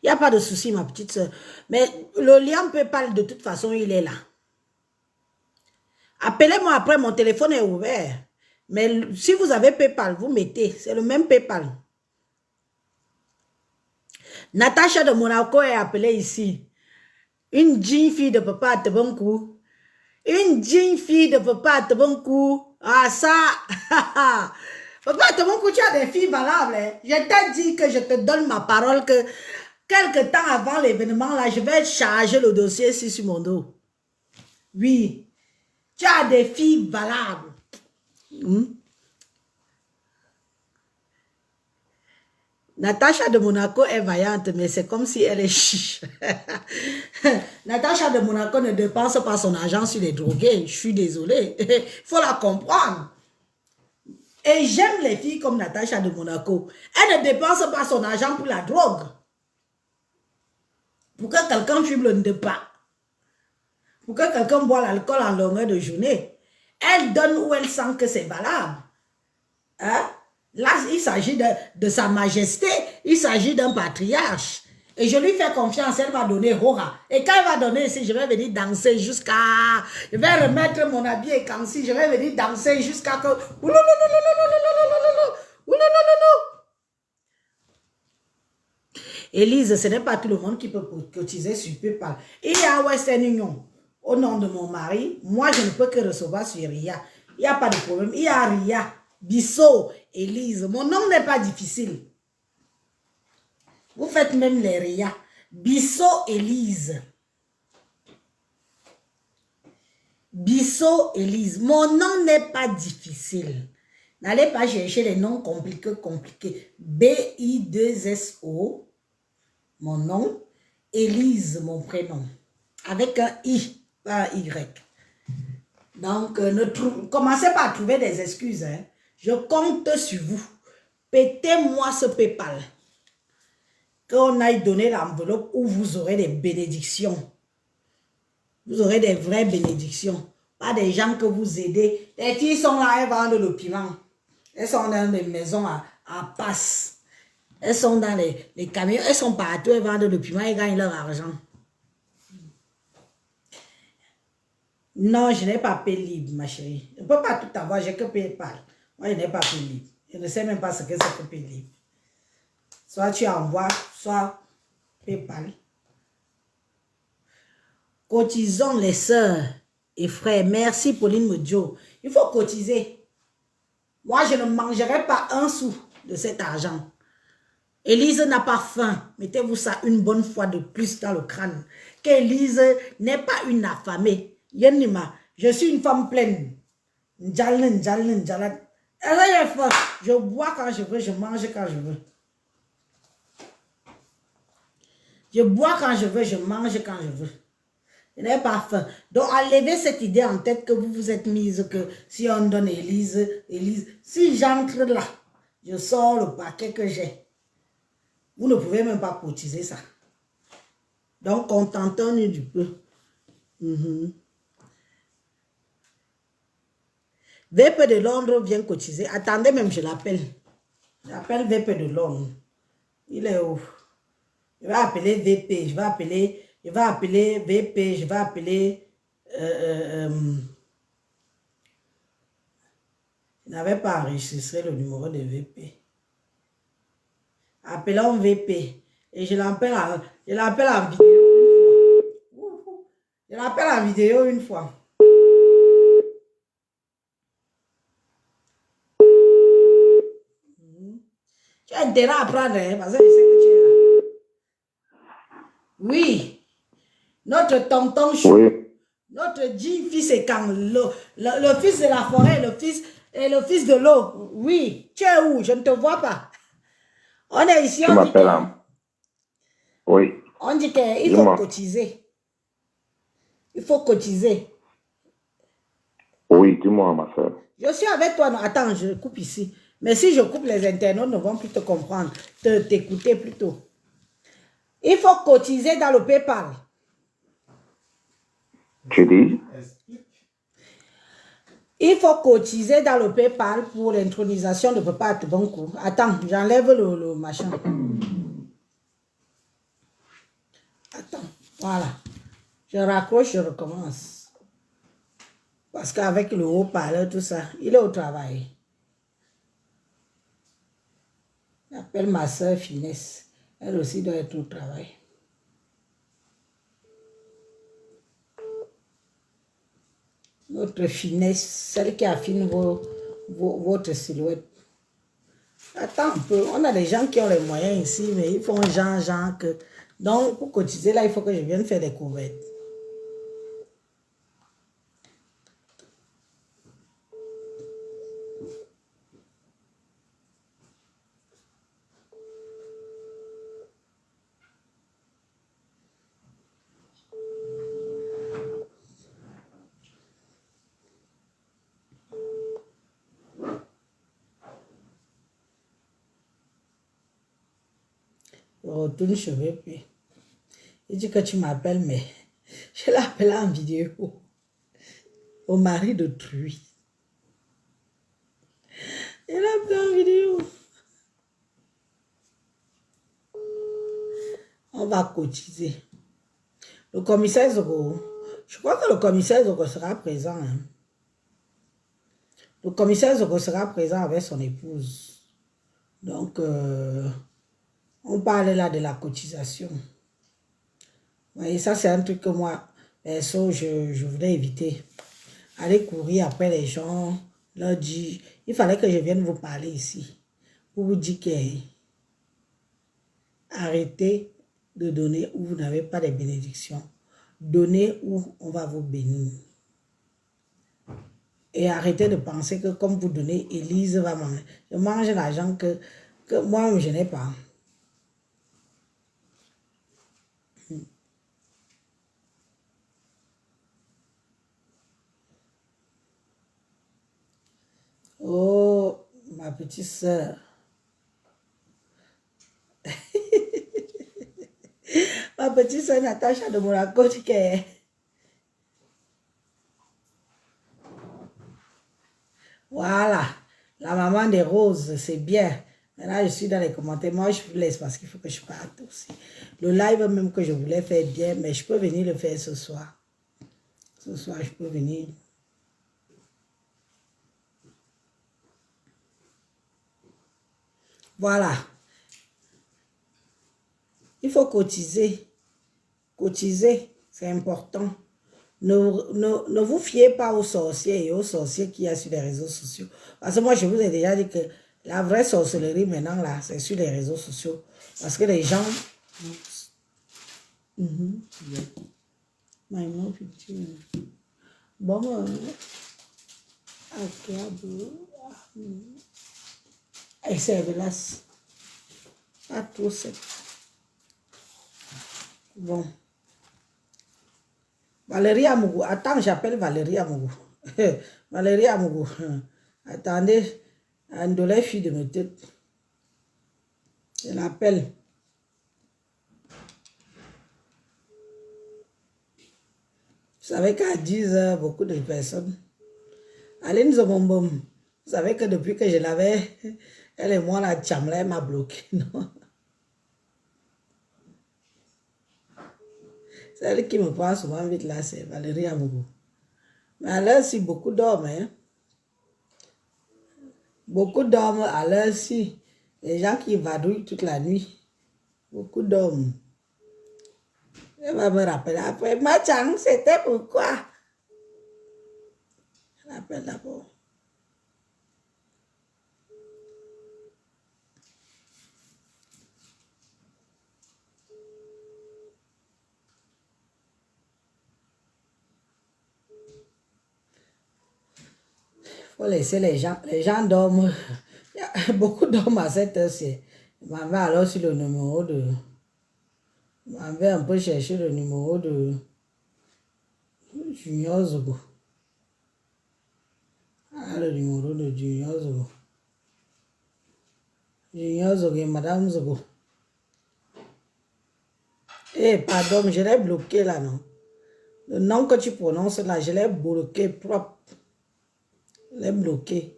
Il n'y a pas de souci, ma petite sœur. Mais le lien PayPal, de toute façon, il est là. Appelez-moi après, mon téléphone est ouvert. Mais si vous avez PayPal, vous mettez. C'est le même PayPal. Natacha de Monaco est appelée ici. Une jeune fille de papa à Tebonkou. Une jeune fille de papa à Tebonkou. Ah ça. Papa à Tebonkou, tu as des filles valables. Hein? Je t'ai dit que je te donne ma parole que quelque temps avant l'événement, là, je vais charger le dossier ici sur mon dos. Oui. Tu as des filles valables. Natacha de Monaco est vaillante, mais c'est comme si elle est chiche. Natacha de Monaco ne dépense pas son argent sur les drogués. Je suis désolée. Il faut la comprendre. Et j'aime les filles comme Natacha de Monaco. Elle ne dépense pas son argent pour la drogue. Pour que quelqu'un fume le ndepa. Pour que quelqu'un boit l'alcool en longueur de journée. Elle donne où elle sent que c'est valable. Hein? Là, il s'agit de sa majesté, il s'agit d'un patriarche. Et je lui fais confiance, elle va donner Hora. Et quand elle va donner ici, je vais venir danser jusqu'à... Je vais remettre mon habit et quand si je vais venir danser jusqu'à que... Élise, ce n'est pas tout le monde qui peut cotiser sur PayPal. Il y a Western Union. Au nom de mon mari, moi, je ne peux que recevoir sur RIA. Il n'y a pas de problème. Il y a RIA. Bissot, Élise, mon nom n'est pas difficile. Vous faites même les RIA. Bissot, Élise. Bissot, Élise. Mon nom n'est pas difficile. N'allez pas chercher les noms compliqués. B-I-2-S-O, mon nom. Élise, mon prénom. Avec un I, pas un Y. Donc, commencez pas à trouver des excuses. Hein. Je compte sur vous. Pétez-moi ce PayPal. qu'on aille donner l'enveloppe où vous aurez des bénédictions. Vous aurez des vraies bénédictions. Pas des gens que vous aidez. Les filles sont là, elles vendent le piment. Elles sont dans des maisons à passe. Elles sont dans les camions. Elles sont partout, elles vendent le piment et gagnent leur argent. Non, je n'ai pas PayLib, ma chérie. Je ne peux pas tout avoir, j'ai que PayPal. Moi, je n'ai pas PayLib. Je ne sais même pas ce que c'est que PayLib. Soit tu envoies, soit PayPal. Cotisons les sœurs et frères. Merci Pauline Modjo. Il faut cotiser. Moi, je ne mangerai pas un sou de cet argent. Élise n'a pas faim. Mettez-vous ça une bonne fois de plus dans le crâne. Qu'Élise n'est pas une affamée. Yenima, je suis une femme pleine. Je bois quand je veux, je mange quand je veux. Je bois quand je veux, je mange quand je veux. Je n'ai pas faim. Donc, enlevez cette idée en tête que vous vous êtes mise que si on donne Élise, si j'entre là, je sors le paquet que j'ai. Vous ne pouvez même pas cotiser ça. Donc, contentons-nous du peu. VP de Londres vient cotiser. Attendez même, je l'appelle. J'appelle VP de Londres. Il est où? Je vais appeler VP. Je vais appeler VP. Je vais appeler... je n'avais pas enregistré le numéro de VP. Appelons VP. Et je l'appelle en vidéo une fois. Je l'appelle en vidéo une fois. Tu as intérêt à apprendre, hein, parce que je sais que tu es là. Oui. Notre tonton chou. Oui. Notre dit fils est quand le fils de la forêt, le fils de l'eau. Oui. Tu es où? Je ne te vois pas. On est ici, on dit que... Oui. On dit qu'il faut cotiser. Il faut cotiser. Oui, dis-moi, ma soeur. Je suis avec toi. Non, attends, je coupe ici. Mais si je coupe, les internautes ne vont plus te comprendre, t'écouter plutôt. Il faut cotiser dans le PayPal. Tu dis? Il faut cotiser dans le PayPal pour l'intronisation de Papa Atubankou. Attends, j'enlève le machin. Attends, voilà. Je raccroche, je recommence. Parce qu'avec le haut-parleur, tout ça, il est au travail. J'appelle ma soeur Finesse. Elle aussi doit être au travail. Notre Finesse, celle qui affine votre silhouette. Attends un peu, on a des gens qui ont les moyens ici, mais ils font genre que... Donc, pour cotiser là, il faut que je vienne faire des couvertes. Je retourne chez VP. Il dit que tu m'appelles, mais je l'appelle en vidéo. Au mari de Truy. Il l'appelle en vidéo. On va cotiser. Le commissaire Zogo, je crois que le commissaire Zogo sera présent. Hein. Le commissaire Zogo sera présent avec son épouse. Donc, on parle là de la cotisation. Vous voyez, ça c'est un truc que moi, perso, je voulais éviter. Aller courir après les gens, leur dire, il fallait que je vienne vous parler ici. Pour vous dire que arrêtez de donner où vous n'avez pas de bénédictions. Donnez où on va vous bénir. Et arrêtez de penser que comme vous donnez, Élise va manger. Je mange l'argent que moi, je n'ai pas. Oh, ma petite sœur. petite soeur Natacha de Monaco dit que... Voilà. La maman des roses, c'est bien. Maintenant, je suis dans les commentaires. Moi, je vous laisse parce qu'il faut que je parte aussi. Le live même que je voulais faire bien, mais je peux venir le faire ce soir. Ce soir, je peux venir. Voilà. Il faut cotiser. Cotiser, c'est important. Ne vous fiez pas aux sorciers et aux sorciers qu'il y a sur les réseaux sociaux. Parce que moi, je vous ai déjà dit que la vraie sorcellerie maintenant, là, c'est sur les réseaux sociaux. Parce que les gens... Bon, c'est hélas. Pas trop sec. Bon. Valérie Amougou. Attends, j'appelle Valérie Amougou. Valérie Amougou. Attendez. Un de les filles de mes têtes. Je l'appelle. Vous savez qu'à 10 heures, beaucoup de personnes. Aline Zobombom. Vous savez que depuis que je l'avais, elle et moi, la chamla, elle m'a bloqué. Non? C'est elle qui me prend souvent vite là, c'est Valérie Amougou. Mais à l'heure, si beaucoup dorment, hein. Beaucoup dorment à l'heure, si. Les gens qui vadrouillent toute la nuit. Beaucoup dorment. Elle va me rappeler après. Machang, c'était pourquoi? Je l'appelle d'abord. Faut laisser les gens dorment. Beaucoup dorment à cette heure-ci. Je m'en vais alors sur le numéro de... Je m'en vais un peu chercher le numéro de Junior Zogo. Ah, le numéro de Junior Zogo. Junior Zogo et Madame Zogo. Eh, pardon, je l'ai bloqué là, non? Le nom que tu prononces là, je l'ai bloqué propre. Je l'ai bloqué.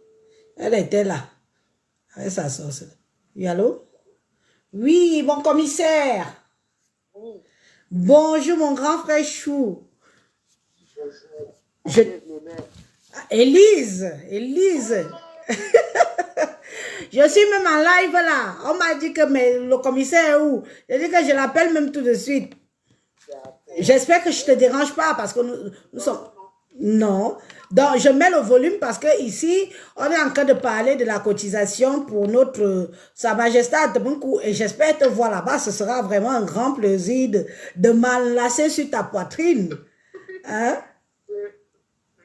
Elle était là. Avec sa sauce. Oui, allô? Oui, mon commissaire. Oui. Bonjour, mon grand frère Chou. Bonjour. Élise. Je suis même en live là. On m'a dit que le commissaire est où? J'ai dit que je l'appelle même tout de suite. J'espère que je ne te dérange pas parce que nous sommes... Non. Donc, je mets le volume parce que ici, on est en train de parler de la cotisation pour Sa Majesté Adebunku et j'espère te voir là-bas. Ce sera vraiment un grand plaisir de m'enlacer sur ta poitrine. Hein?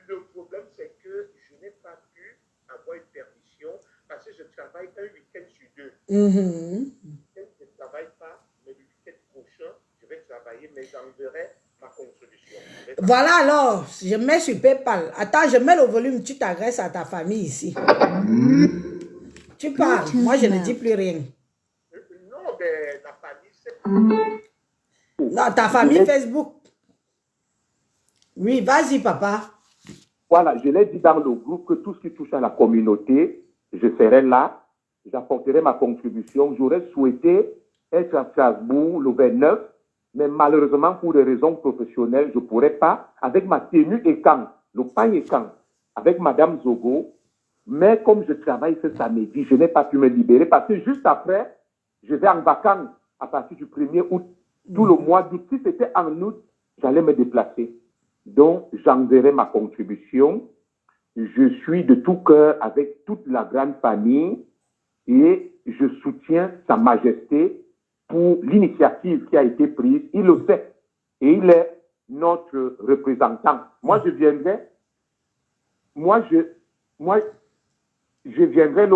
Le problème, c'est que je n'ai pas pu avoir une permission parce que je travaille un week-end sur deux. Je ne travaille pas, mais le week-end prochain, je vais travailler, mais j'enverrai ma contribution. Voilà alors, je mets sur PayPal. Attends, je mets le volume, tu t'adresses à ta famille ici. Tu parles, moi je ne dis plus rien. Non, mais ta famille, c'est... Non, ta famille Facebook. Oui, vas-y papa. Voilà, je l'ai dit dans le groupe que tout ce qui touche à la communauté, je serai là, j'apporterai ma contribution. J'aurais souhaité être à Strasbourg le 29, mais malheureusement, pour des raisons professionnelles, je ne pourrais pas, avec ma tenue écan, le pain écan, avec Madame Zogo. Mais comme je travaille ce samedi, je n'ai pas pu me libérer parce que juste après, je vais en vacances à partir du 1er août. Tout le mois d'août, si c'était en août, j'allais me déplacer. Donc, j'enverrai ma contribution. Je suis de tout cœur avec toute la grande famille et je soutiens Sa Majesté pour l'initiative qui a été prise. Il le fait et il est notre représentant. Moi, je viendrai le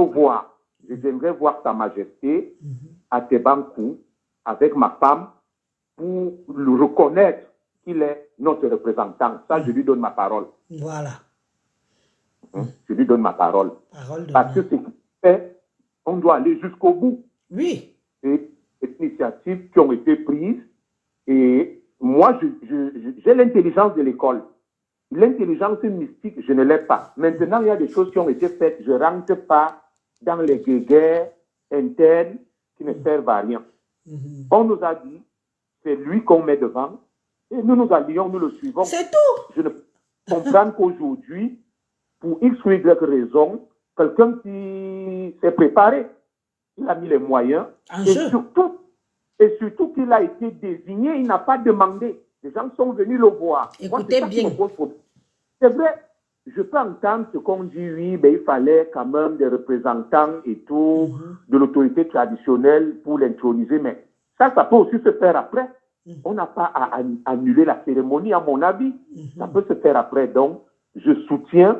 voir. Je viendrai voir Sa Majesté à Tebankou avec ma femme pour le reconnaître qu'il est notre représentant. Ça, je lui donne ma parole. Voilà. Je lui donne ma parole. Parce que c'est ce qu'il fait, on doit aller jusqu'au bout. Oui. Et les initiatives qui ont été prises, Et moi, j'ai l'intelligence de l'école. L'intelligence mystique, je ne l'ai pas. Maintenant, il y a des choses qui ont été faites. Je ne rentre pas dans les guerres internes qui ne servent à rien. On nous a dit, c'est lui qu'on met devant, et nous nous allions, nous le suivons. C'est tout. Je ne comprends qu'aujourd'hui, pour X ou Y raison, quelqu'un qui s'est préparé, il a mis les moyens, et surtout qu'il a été désigné, il n'a pas demandé. Les gens sont venus le voir. Écoutez bien. C'est vrai, je peux entendre ce qu'on dit, oui, mais il fallait quand même des représentants et tout, de l'autorité traditionnelle pour l'introniser, mais ça peut aussi se faire après. On n'a pas à annuler la cérémonie, à mon avis. Ça peut se faire après. Donc, je soutiens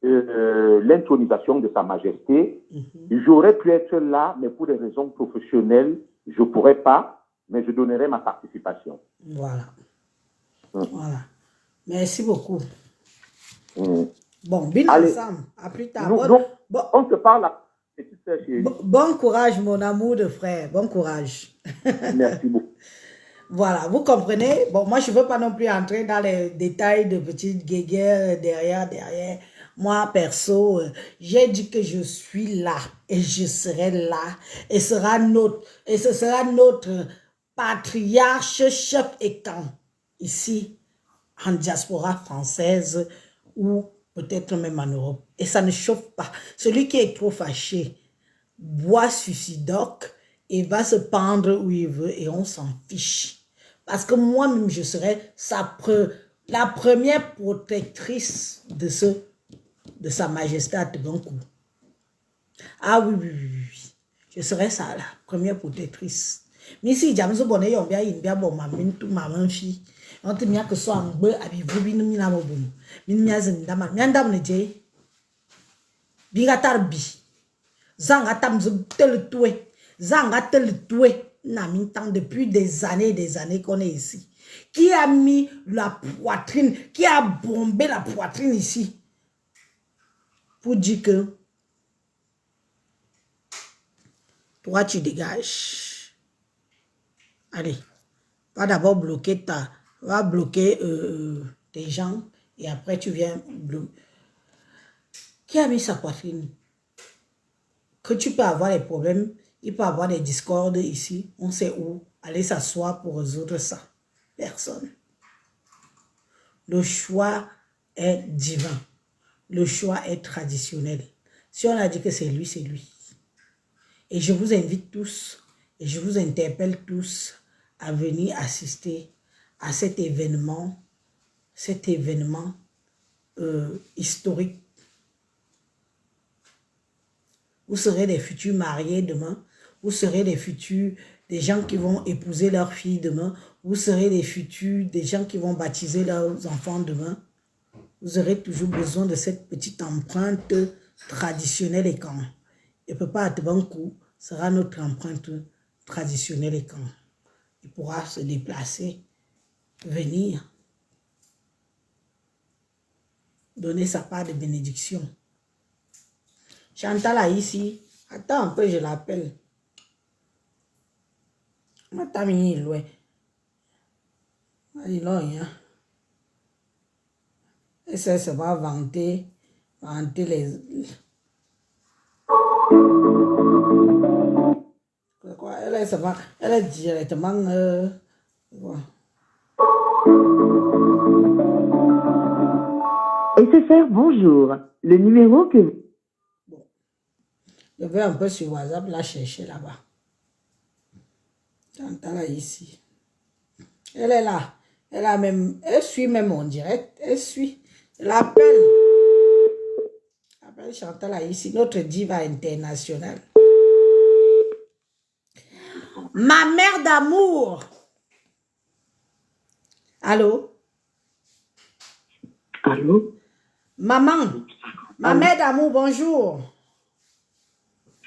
l'intronisation de Sa Majesté. J'aurais pu être là, mais pour des raisons professionnelles, je ne pourrais pas, mais je donnerai ma participation. Voilà. Voilà. Merci beaucoup. Bon, bien ensemble. À plus tard. On se parle à petite sœur chérie. Bon courage, mon amour de frère. Bon courage. Merci beaucoup. Voilà, vous comprenez? Bon, moi, je ne veux pas non plus entrer dans les détails de petites guéguerres derrière. Moi, perso, j'ai dit que je suis là et je serai là et ce sera notre patriarche, chef étant ici en diaspora française ou peut-être même en Europe. Et ça ne chauffe pas. Celui qui est trop fâché boit suicidoc et va se pendre où il veut et on s'en fiche. Parce que moi-même, je serai la première protectrice de Sa Majesté à Tebankou. Ah oui. Je serai ça, la première protectrice. Mais si jamais vous bonnet, on bien bon, ma fille. On te mia que soit un peu à vivre, mina mobum. Mina zindama, miandam ne jay. Bigatar bi. Zangatam tel toué. Zangatel toué. N'a mis tant depuis des années qu'on est ici. Qui a mis la poitrine, qui a bombé la poitrine ici pour dire que toi tu dégages. Allez, va d'abord bloquer va bloquer tes gens et après tu viens bloquer. Qui a mis sa poitrine? Que tu peux avoir des problèmes, il peut avoir des discordes ici, on sait où, aller s'asseoir pour résoudre ça. Personne. Le choix est divin. Le choix est traditionnel. Si on a dit que c'est lui, c'est lui. Et je vous invite tous, et je vous interpelle tous à venir assister à cet événement historique. Vous serez des futurs mariés demain. Vous serez des gens qui vont épouser leurs filles demain. Vous serez des gens qui vont baptiser leurs enfants demain. Vous aurez toujours besoin de cette petite empreinte traditionnelle et quand. Et Papa Tebankou sera notre empreinte traditionnelle et quand. Il pourra se déplacer, venir, donner sa part de bénédiction. Chantal a ici. Attends un peu, je l'appelle. Attends, il est loin. Il est loin, hein. Et ça va vanter les... Quoi, elle est directement... SFR, bonjour. Le numéro que... Bon. Je vais un peu sur WhatsApp la chercher là-bas. Chantal là ici. Elle est là. Elle suit même en direct. Elle suit. Je l'appelle. Appelle Chantal là ici. Notre diva internationale. Ma mère d'amour. Allô? Allô? Maman. Ma mère d'amour, bonjour.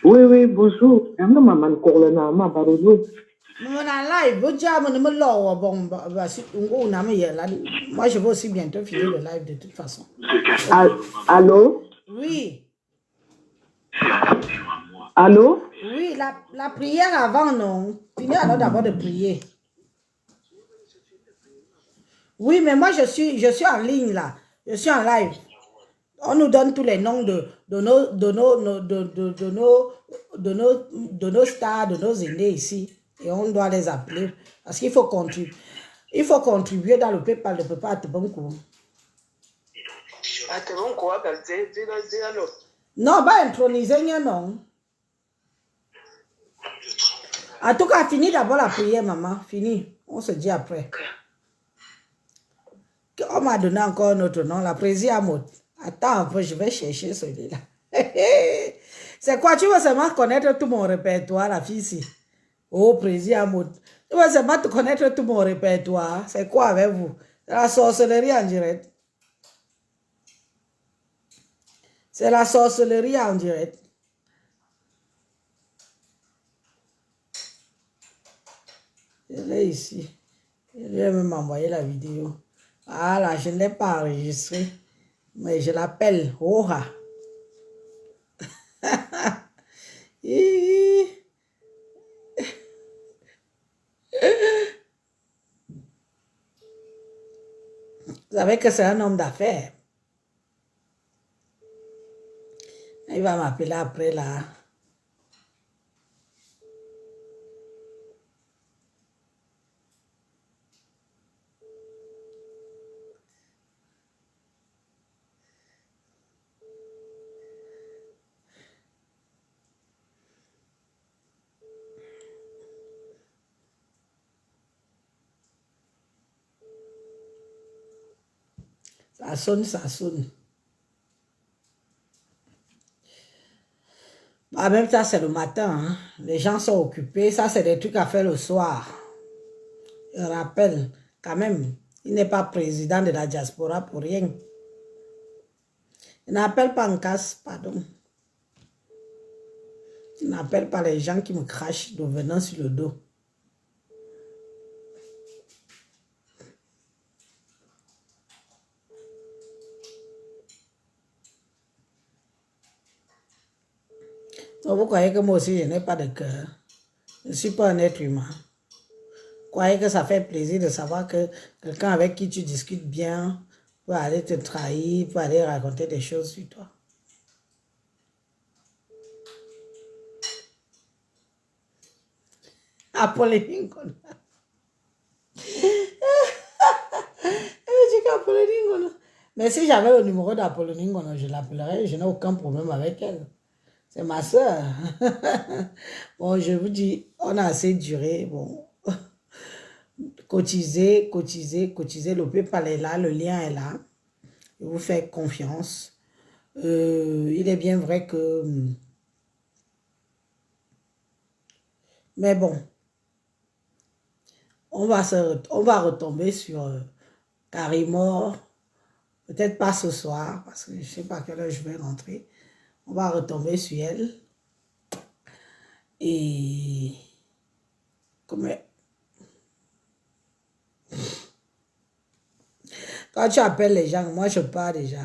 Oui, bonjour. Maman, Corlena, ma barodo. Moi, je vais aussi bientôt finir le live de toute façon. Allô? Oui. Allô? Oui, la prière avant, non. Finir alors d'abord de prier. Oui, mais moi, je suis en ligne, là. Je suis en live. On nous donne tous les noms de nos stars, de nos aînés ici. Et on doit les appeler. Parce qu'il faut contribuer. Il faut contribuer dans le PayPal. Ne peut pas être bon coup. Non, pas introniser, non. En tout cas, fini d'abord la prière, maman. Fini. On se dit après. On m'a donné encore un autre nom, la présidente Amot. Attends un peu, je vais chercher celui-là. C'est quoi? Tu veux seulement connaître tout mon répertoire, la fille ici? Oh, président Amot. Tu veux seulement te connaître tout mon répertoire? C'est quoi avec vous? C'est la sorcellerie en direct. C'est la sorcellerie en direct. Elle est ici. Elle vient même m'envoyer la vidéo. Voilà, je ne l'ai pas enregistrée. Mais je l'appelle Oha. Vous savez que c'est un homme d'affaires. Il va m'appeler après là. Ça sonne, ça sonne. En même temps, c'est le matin. Hein. Les gens sont occupés. Ça, c'est des trucs à faire le soir. Je rappelle, quand même, il n'est pas président de la diaspora pour rien. Il n'appelle pas en casse, pardon. Il n'appelle pas les gens qui me crachent de venant sur le dos. Donc, vous croyez que moi aussi, je n'ai pas de cœur. Je ne suis pas un être humain. Vous croyez que ça fait plaisir de savoir que quelqu'un avec qui tu discutes bien peut aller te trahir, peut aller raconter des choses sur toi. Apolline Ngona. Mais si j'avais le numéro d'Apolline Ngona, je l'appellerais, je n'ai aucun problème avec elle. C'est ma soeur. Bon, je vous dis, on a assez duré. Bon, cotiser. Le PayPal est là, le lien est là. Je vous fais confiance. Il est bien vrai que... Mais bon, on va retomber sur Carimo. Peut-être pas ce soir, parce que je ne sais pas à quelle heure je vais rentrer. On va retomber sur elle. Et... Comme... Quand tu appelles les gens, moi je pars déjà.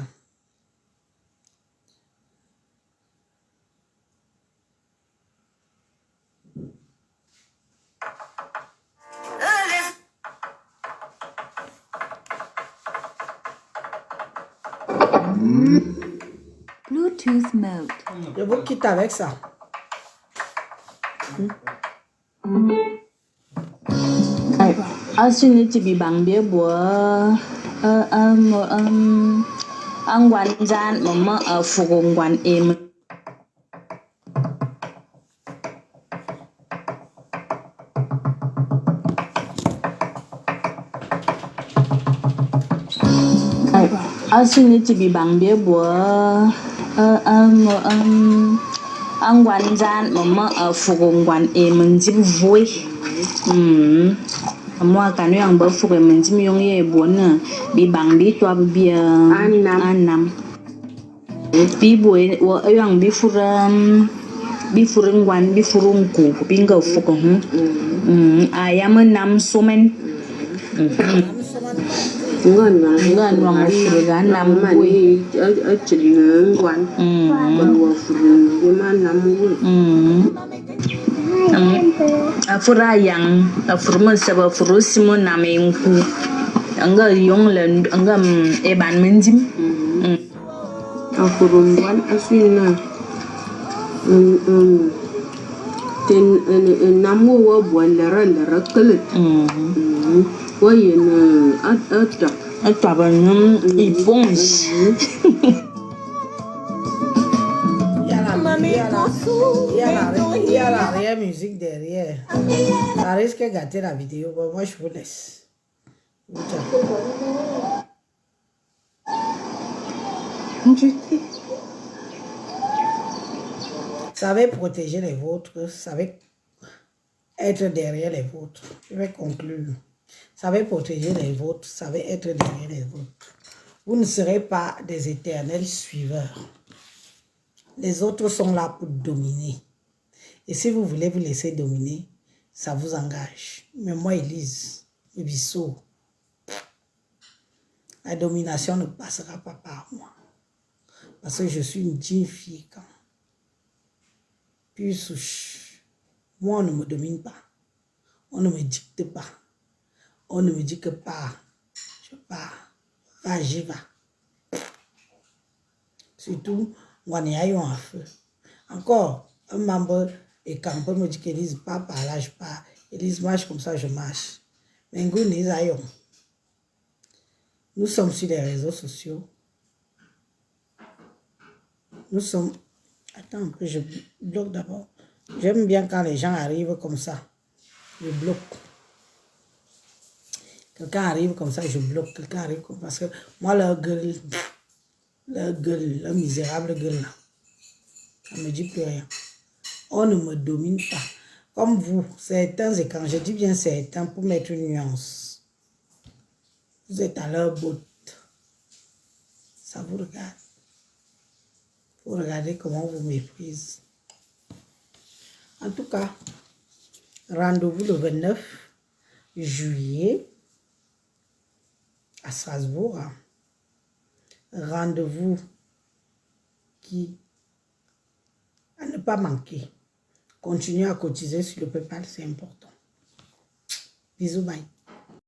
Bluetooth mode. Je vous quitte avec ça. Asini tibi bang bia bua angwan jan mama fugongwan em Asini tibi bang bia bua angwan jan mama fugongwan em jib voi moi quand on va faire un petit million de bonnes bi bang bi toi bi anam bi boy wo yang bi furun wan bi furun ku bi nga fuko ayam nam somen ngan wang furga nam boy chilin wan wa furun bi man nam afura yang afurma saba furu simo naminku anga yong le anga e ban mendim Afurumwan asuna ten namu wa boiler la kele wa yen ata ban éponge Il y a la réelle musique derrière. Ça risque de gâter la vidéo. Bon, moi, je vous laisse. Savez protéger les vôtres. Savez être derrière les vôtres. Je vais conclure. Savez protéger les vôtres. Savez être derrière les vôtres. Vous ne serez pas des éternels suiveurs. Les autres sont là pour dominer. Et si vous voulez vous laisser dominer, ça vous engage. Mais moi, Elise, le Bissot, la domination ne passera pas par moi. Parce que je suis une digne fille. Puis souche. Moi, on ne me domine pas. On ne me dicte pas. On ne me dit que pars. Je pars. Va, j'y va. Surtout, on est à un feu. Encore, un membre et quand on me dit qu'Élise pas par là, je pars. Élise marche comme ça, je marche. Mais nous sommes sur les réseaux sociaux. Nous sommes... Attends un peu, je bloque d'abord. J'aime bien quand les gens arrivent comme ça. Je bloque. Quelqu'un arrive comme ça, je bloque. Quelqu'un arrive comme ça. Parce que moi, leur gueule, leur misérable gueule, là, ça ne me dit plus rien. On ne me domine pas. Comme vous, certains, et quand je dis bien certains, pour mettre une nuance, vous êtes à leur botte. Ça vous regarde. Vous regardez comment vous méprisez. En tout cas, rendez-vous le 29 juillet à Strasbourg. Rendez-vous qui à ne pas manquer. Continuez à cotiser sur le PayPal, c'est important. Bisous, bye.